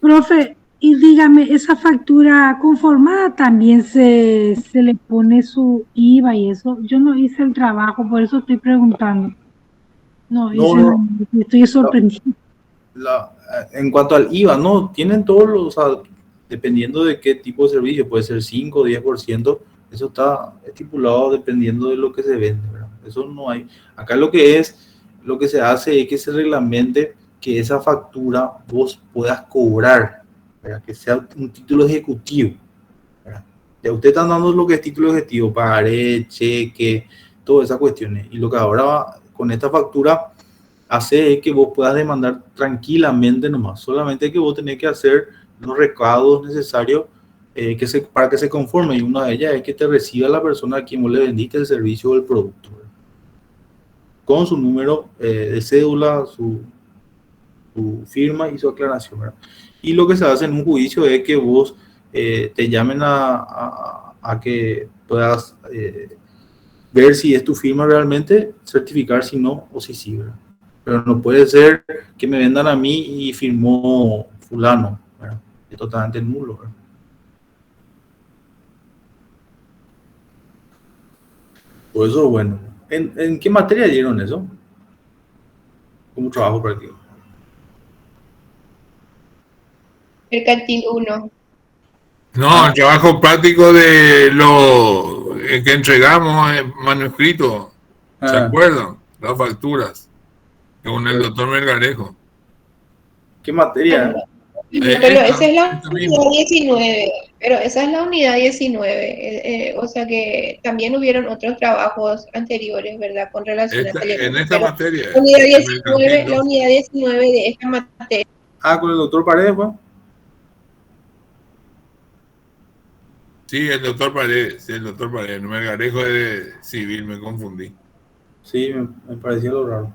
Profe, y dígame, esa factura conformada también se le pone su IVA y eso. Yo no hice el trabajo, por eso estoy preguntando. Estoy sorprendido. En cuanto al IVA, no, tienen todos los, o sea, dependiendo de qué tipo de servicio, puede ser 5 o 10%, eso está estipulado dependiendo de lo que se vende, ¿verdad? Eso no hay. Acá lo que se hace es que se reglamente que esa factura vos puedas cobrar, ¿verdad? Que sea un título ejecutivo, ¿verdad? Ya usted está dando lo que es título ejecutivo, pagaré, cheque, todas esas cuestiones. Y lo que ahora con esta factura hace es que vos puedas demandar tranquilamente nomás. Solamente que vos tenés que hacer los recaudos necesarios para que se conforme. Y una de ellas es que te reciba la persona a quien vos le vendiste el servicio o el producto, ¿verdad? Con su número de cédula, su firma y su aclaración, ¿verdad? Y lo que se hace en un juicio es que vos te llamen a que puedas ver si es tu firma realmente, certificar si no o si sí, ¿verdad? Pero no puede ser que me vendan a mí y firmó fulano, ¿verdad? Es totalmente nulo, ¿verdad? Por eso, bueno, ¿en qué materia dieron eso? ¿Cómo trabajo práctico? Mercantil 1. No, el trabajo práctico de lo que entregamos en manuscrito, ¿se acuerdan? Las facturas, con el doctor Melgarejo. ¿Qué materia? Pero esa es la unidad 19. Pero esa es la unidad 19. O sea que también hubieron otros trabajos anteriores, ¿verdad? Con relación a en esta materia. La unidad 19 de esta materia. Ah, con el doctor Paredes, ¿pues? Sí, el doctor Paredes. El Melgarejo es de civil, me confundí. Sí, me parecía lo raro.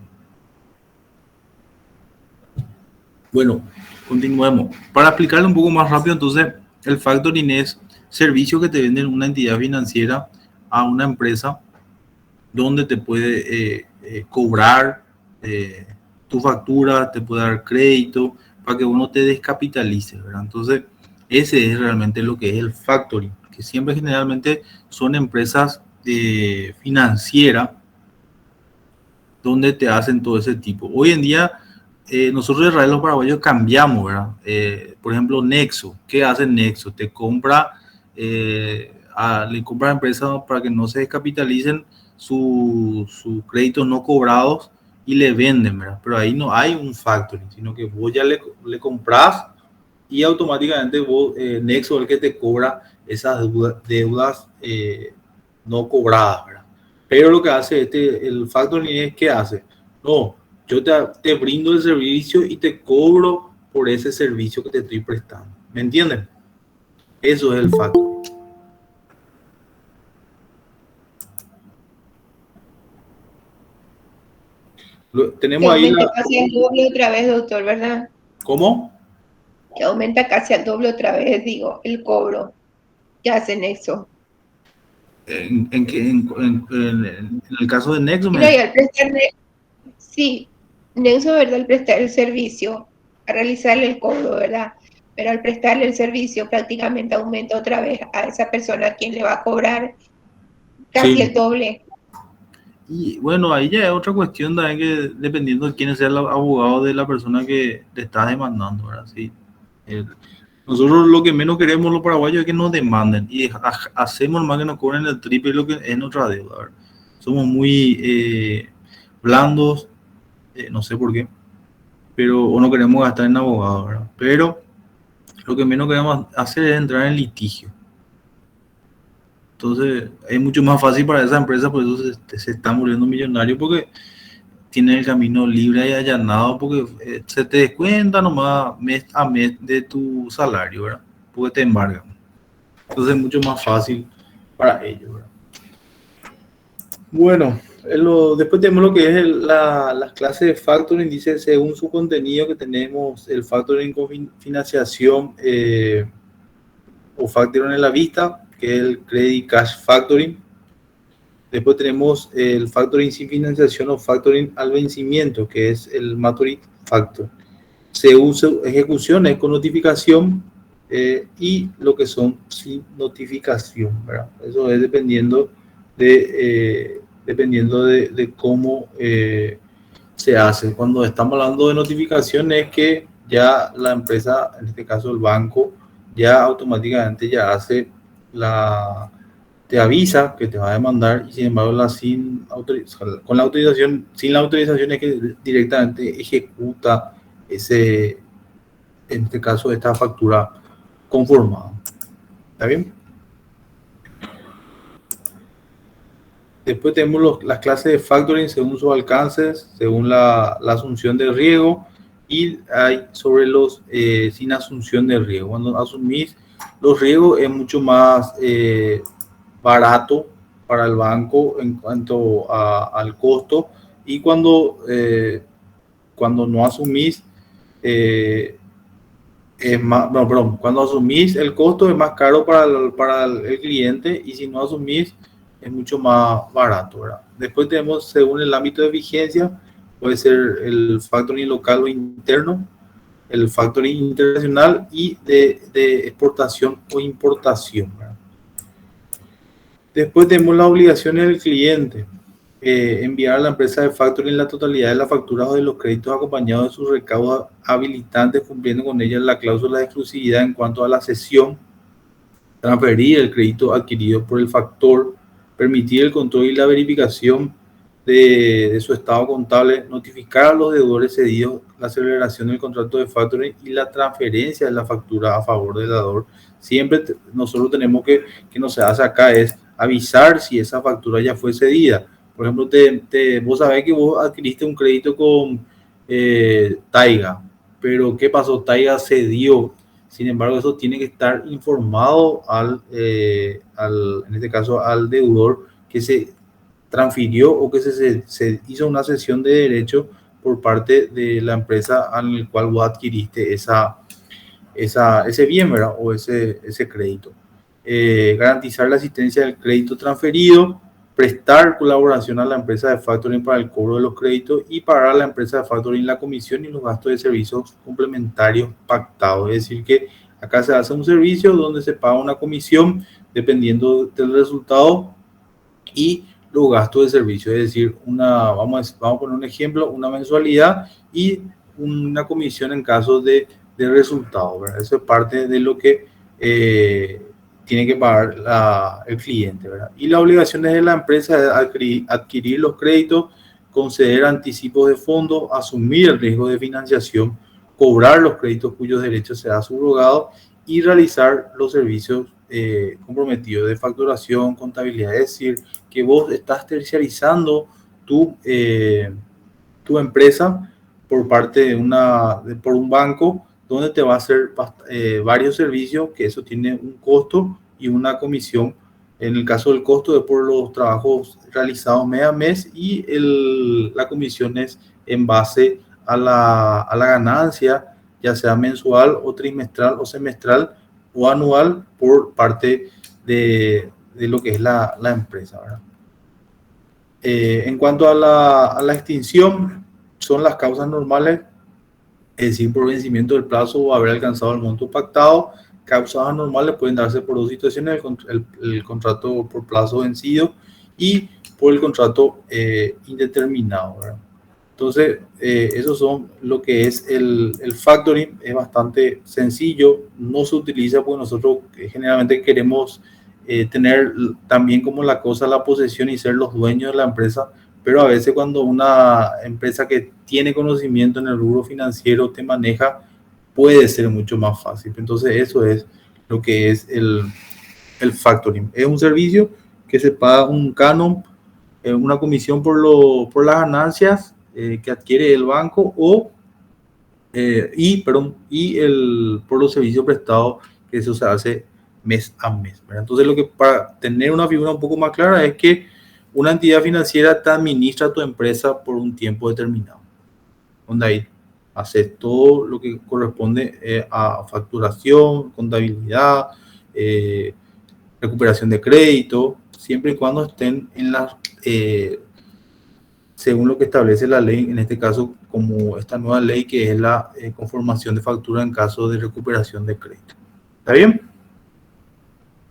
Bueno, continuemos. Para explicarlo un poco más rápido, entonces, el factoring es servicio que te vende una entidad financiera a una empresa donde te puede cobrar tu factura, te puede dar crédito para que uno te descapitalice, ¿verdad? Entonces, ese es realmente lo que es el factoring, que siempre generalmente son empresas financieras donde te hacen todo ese tipo. Hoy en día, nosotros Israel los paraguayos cambiamos, ¿verdad? Por ejemplo, Nexo. ¿Qué hace Nexo? Te compra, le compra a empresas para que no se descapitalicen sus créditos no cobrados y le venden, ¿verdad? Pero ahí no hay un factoring, sino que vos ya le compras y automáticamente vos, Nexo es el que te cobra esas deudas no cobradas, ¿verdad? Pero lo que hace el factoring es, ¿qué hace? No, yo te brindo el servicio y te cobro por ese servicio que te estoy prestando. ¿Me entienden? Eso es el factoring. Que Tenemos ahí aumenta casi al doble otra vez, doctor, ¿verdad? ¿Cómo? Que aumenta casi al doble otra vez, digo, el cobro que hacen eso. En el caso de Nexo, Y no, y al prestar, sí, Nexo, ¿verdad? Al prestar el servicio, a realizarle el cobro, ¿verdad? Pero al prestarle el servicio prácticamente aumenta otra vez a esa persona a quien le va a cobrar casi sí. el doble. Y bueno, ahí ya es otra cuestión también que dependiendo de quién sea el abogado de la persona que le está demandando, ¿verdad? Sí. Nosotros lo que menos queremos los paraguayos es que nos demanden y hacemos más que nos cobren el triple lo que es nuestra deuda, ¿verdad? Somos muy blandos, no sé por qué, pero o no queremos gastar en abogados, ¿verdad? Pero lo que menos queremos hacer es entrar en litigio. Entonces es mucho más fácil para esa empresa, por eso se está muriendo millonario, porque tiene el camino libre y allanado, porque se te descuenta nomás mes a mes de tu salario, ¿verdad? Porque te embargan. Entonces es mucho más fácil para ellos, ¿verdad? Bueno, después tenemos lo que es las clases de factoring. Dice, según su contenido, que tenemos el factoring con financiación o factoring en la vista, que es el Credit Cash Factoring. Después tenemos el Factoring sin financiación o Factoring al vencimiento, que es el Maturity Factor. Se usa ejecuciones con notificación y lo que son sin notificación, ¿verdad? Eso es dependiendo de cómo se hace. Cuando estamos hablando de notificación es que ya la empresa, en este caso el banco, ya automáticamente ya hace te avisa que te va a demandar, y sin embargo sin la autorización es que directamente ejecuta en este caso esta factura conformada. ¿Está bien? Después tenemos las clases de factoring según sus alcances, según la asunción de riesgo, y hay sobre los sin asunción de riesgo. Cuando asumís los riesgos es mucho más barato para el banco en cuanto al costo, y cuando no asumís cuando asumís el costo es más caro para el cliente, y si no asumís es mucho más barato, ¿verdad? Después tenemos, según el ámbito de vigencia, puede ser el factoring local o interno, el factoring internacional y de exportación o importación, ¿verdad? Después tenemos las obligaciones del cliente. Enviar a la empresa de factoring la totalidad de las facturas o de los créditos acompañados de sus recaudos habilitantes, cumpliendo con ellas la cláusula de exclusividad en cuanto a la cesión, transferir el crédito adquirido por el factor, permitir el control y la verificación de su estado contable, notificar a los deudores cedidos la celebración del contrato de factoring y la transferencia de la factura a favor del deudor. Siempre nosotros tenemos que no se hace acá es avisar si esa factura ya fue cedida. Por ejemplo, vos sabés que vos adquiriste un crédito con Taiga, pero ¿qué pasó? Taiga cedió. Sin embargo, eso tiene que estar informado en este caso, al deudor que se transfirió o que se hizo una cesión de derecho por parte de la empresa en la cual vos adquiriste ese bien, ¿verdad? O ese crédito. Garantizar la asistencia del crédito transferido, prestar colaboración a la empresa de factoring para el cobro de los créditos y pagar a la empresa de factoring la comisión y los gastos de servicios complementarios pactados. Es decir, que acá se hace un servicio donde se paga una comisión dependiendo del resultado y los gastos de servicio. Es decir, vamos a poner un ejemplo, una mensualidad y una comisión en caso de resultado, ¿verdad? Eso es parte de lo que tiene que pagar el cliente, ¿verdad? Y las obligaciones de la empresa es adquirir los créditos, conceder anticipos de fondos, asumir el riesgo de financiación, cobrar los créditos cuyos derechos se ha subrogado y realizar los servicios comprometidos de facturación, contabilidad. Es decir, que vos estás terciarizando tu empresa por parte por un banco, donde te va a hacer varios servicios, que eso tiene un costo y una comisión En el caso del costo es por los trabajos realizados mes a mes y la comisión es en base a la ganancia, ya sea mensual o trimestral o semestral o anual por parte de lo que es la empresa, ¿verdad? En cuanto a la extinción, son las causas normales, es decir, por vencimiento del plazo o haber alcanzado el monto pactado. Causas anormales pueden darse por dos situaciones: el contrato por plazo vencido y por el contrato indeterminado, ¿verdad? Entonces, esos son lo que es el factoring. Es bastante sencillo, no se utiliza porque nosotros generalmente queremos tener también como la cosa la posesión y ser los dueños de la empresa, pero a veces cuando una empresa que tiene conocimiento en el rubro financiero te maneja, puede ser mucho más fácil. Entonces eso es lo que es el factoring. Es un servicio que se paga un canon, una comisión por las ganancias que adquiere el banco por los servicios prestados, que eso se hace mes a mes, ¿verdad? Entonces, para tener una figura un poco más clara es que una entidad financiera te administra tu empresa por un tiempo determinado, donde ahí haces todo lo que corresponde a facturación, contabilidad, recuperación de crédito, siempre y cuando estén según lo que establece la ley, en este caso como esta nueva ley que es la conformación de factura en caso de recuperación de crédito. ¿Está bien?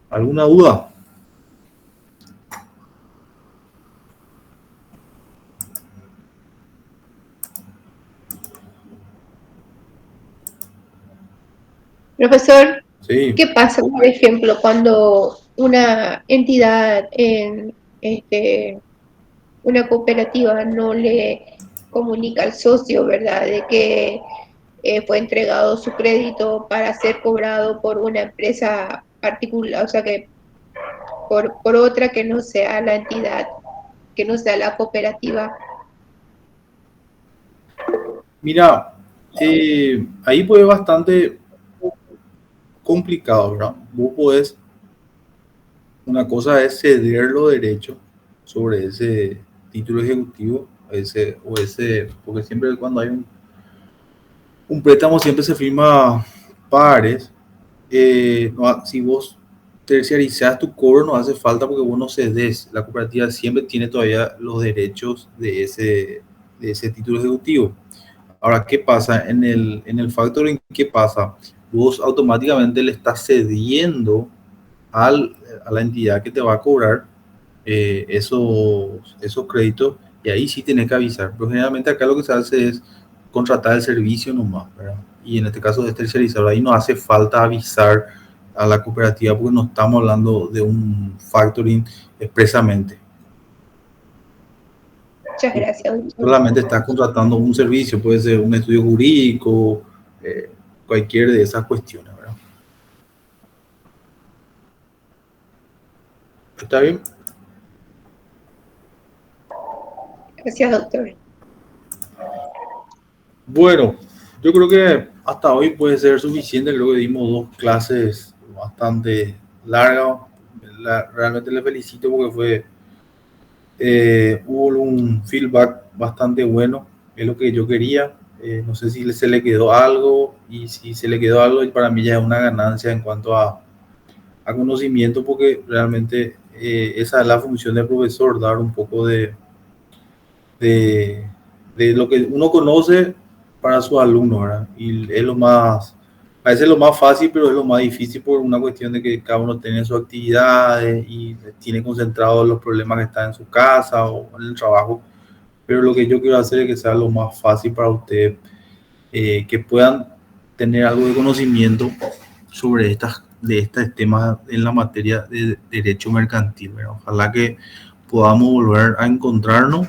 ¿Alguna duda? Profesor, Sí. ¿qué pasa, por ejemplo, cuando una entidad una cooperativa no le comunica al socio, ¿verdad?, de que fue entregado su crédito para ser cobrado por una empresa particular, o sea, que por otra que no sea la entidad, que no sea la cooperativa? Mira, ahí puede bastante complicado, ¿verdad? Vos podés, una cosa es ceder los derechos sobre ese título ejecutivo, porque siempre cuando hay un préstamo siempre se firma pares. Si vos terciarizás tu cobro no hace falta porque vos no cedes. La cooperativa siempre tiene todavía los derechos de ese título ejecutivo. Ahora, ¿qué pasa? En el factoring, ¿qué pasa? Vos automáticamente le estás cediendo a la entidad que te va a cobrar esos créditos, y ahí sí tienes que avisar. Pero generalmente acá lo que se hace es contratar el servicio nomás, ¿verdad? Y en este caso es terciarizado. Ahí no hace falta avisar a la cooperativa porque no estamos hablando de un factoring expresamente. Muchas gracias. Solamente estás contratando un servicio, puede ser un estudio jurídico, cualquier de esas cuestiones, ¿verdad? ¿Está bien? Gracias, doctor. Bueno, yo creo que hasta hoy puede ser suficiente. Creo que dimos dos clases bastante largas. Realmente le felicito porque hubo un feedback bastante bueno. Es lo que yo quería. No sé si se le quedó algo, y si se le quedó algo, para mí ya es una ganancia en cuanto a conocimiento, porque realmente esa es la función del profesor, dar un poco de lo que uno conoce para sus alumnos, ¿verdad? Y es a veces lo más fácil, pero es lo más difícil por una cuestión de que cada uno tiene sus actividades y tiene concentrados los problemas que están en su casa o en el trabajo. Pero lo que yo quiero hacer es que sea lo más fácil para ustedes, que puedan tener algo de conocimiento sobre estos temas en la materia de derecho mercantil, ¿verdad? Ojalá que podamos volver a encontrarnos.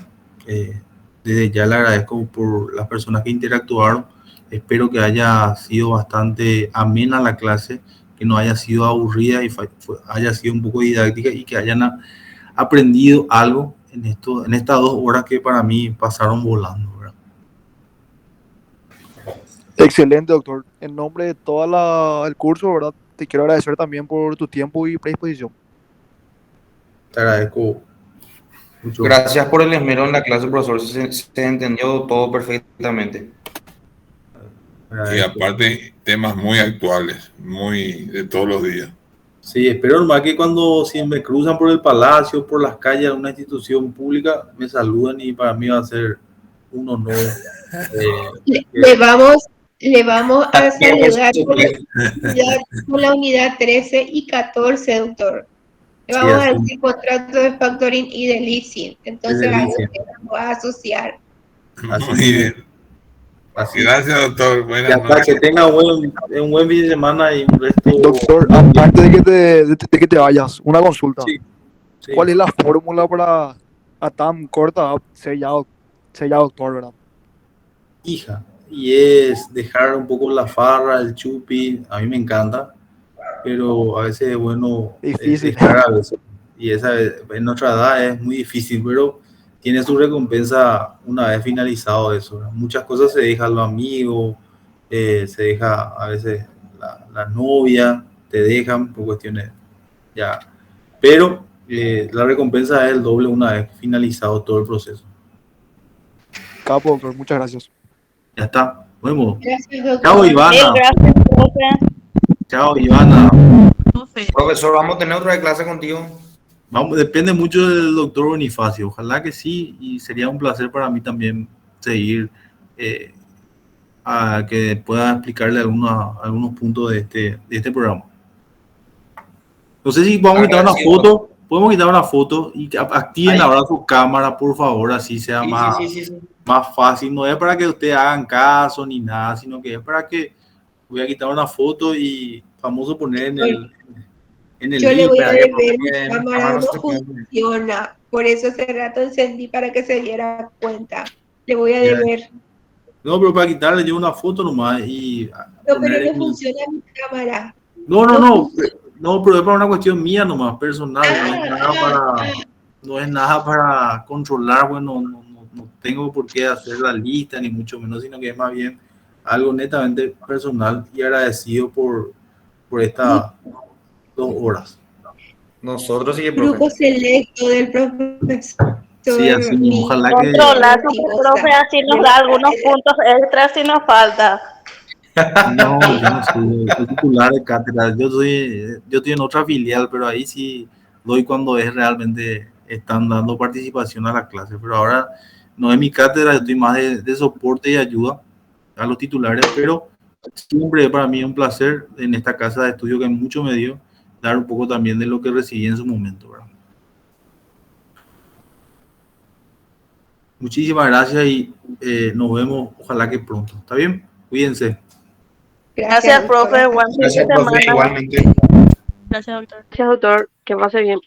Desde ya le agradezco por las personas que interactuaron. Espero que haya sido bastante amena la clase, que no haya sido aburrida y haya sido un poco didáctica, y que hayan aprendido algo en estas 2 horas que para mí pasaron volando, ¿verdad? Excelente, doctor. En nombre de todo el curso, ¿verdad? Te quiero agradecer también por tu tiempo y predisposición. Te agradezco mucho. Gracias por el esmero en la clase, profesor. Se entendió todo perfectamente. Y aparte, temas muy actuales, muy de todos los días. Sí, espero nomás que cuando si me cruzan por el palacio, por las calles de una institución pública, me saluden y para mí va a ser un honor. Le vamos a saludar con la unidad 13 y 14, doctor. Le vamos a decir contrato de factoring y de leasing. Entonces ahí vamos a asociar. Muy bien. Gracias, doctor. Buenas noches. Que tenga un buen fin de semana y un resto. Doctor, antes de que te vayas, una consulta. Sí. ¿Cuál es la fórmula para ATAM corta sellado doctor, verdad? Hija, y es dejar un poco la farra, el chupi, a mí me encanta, pero a veces es bueno dejar a veces. Y en nuestra edad es muy difícil, pero tiene su recompensa una vez finalizado eso, ¿verdad? Muchas cosas se deja a los amigos, se deja a veces la novia, te dejan por cuestiones ya. Pero la recompensa es el doble una vez finalizado todo el proceso. Capo, doctor, muchas gracias. Ya está, nos vemos. Gracias, doctor. Chao, Ivana. Gracias, profe. Chao, Ivana. Profesor, vamos a tener otra clase contigo. Depende mucho del doctor Bonifacio, ojalá que sí, y sería un placer para mí también seguir a que pueda explicarle algunos puntos de este programa. No sé si podemos quitar una foto y activen ahora su cámara, por favor, así sea más fácil. No es para que ustedes hagan caso ni nada, sino que es para que voy a quitar una foto y famoso poner en el yo le voy a link, ver, mi cámara no funciona, por eso hace rato encendí para que se diera cuenta. Le voy a deber. No, pero para quitarle yo una foto nomás y... No, pero no funciona mi cámara. No, pero es para una cuestión mía nomás, personal. No es nada para controlar, bueno, no tengo por qué hacer la lista, ni mucho menos, sino que es más bien algo netamente personal y agradecido por estas 2 horas. Nosotros sí, grupo selecto del profesor. Sí, así, ojalá que... Controlar, profe, así nos da algunos puntos extras si nos falta. No, yo no soy titular de cátedra, yo estoy en otra filial, pero ahí sí doy cuando es realmente están dando participación a la clase, pero ahora no es mi cátedra, yo estoy más de soporte y ayuda a los titulares, pero siempre para mí es un placer en esta casa de estudio que mucho me dio dar un poco también de lo que recibí en su momento, ¿verdad? Muchísimas gracias y nos vemos, ojalá que pronto. ¿Está bien? Cuídense. Gracias, profe. Buen fin de semana. Igualmente. Gracias, doctor. Gracias, doctor. Que pase bien.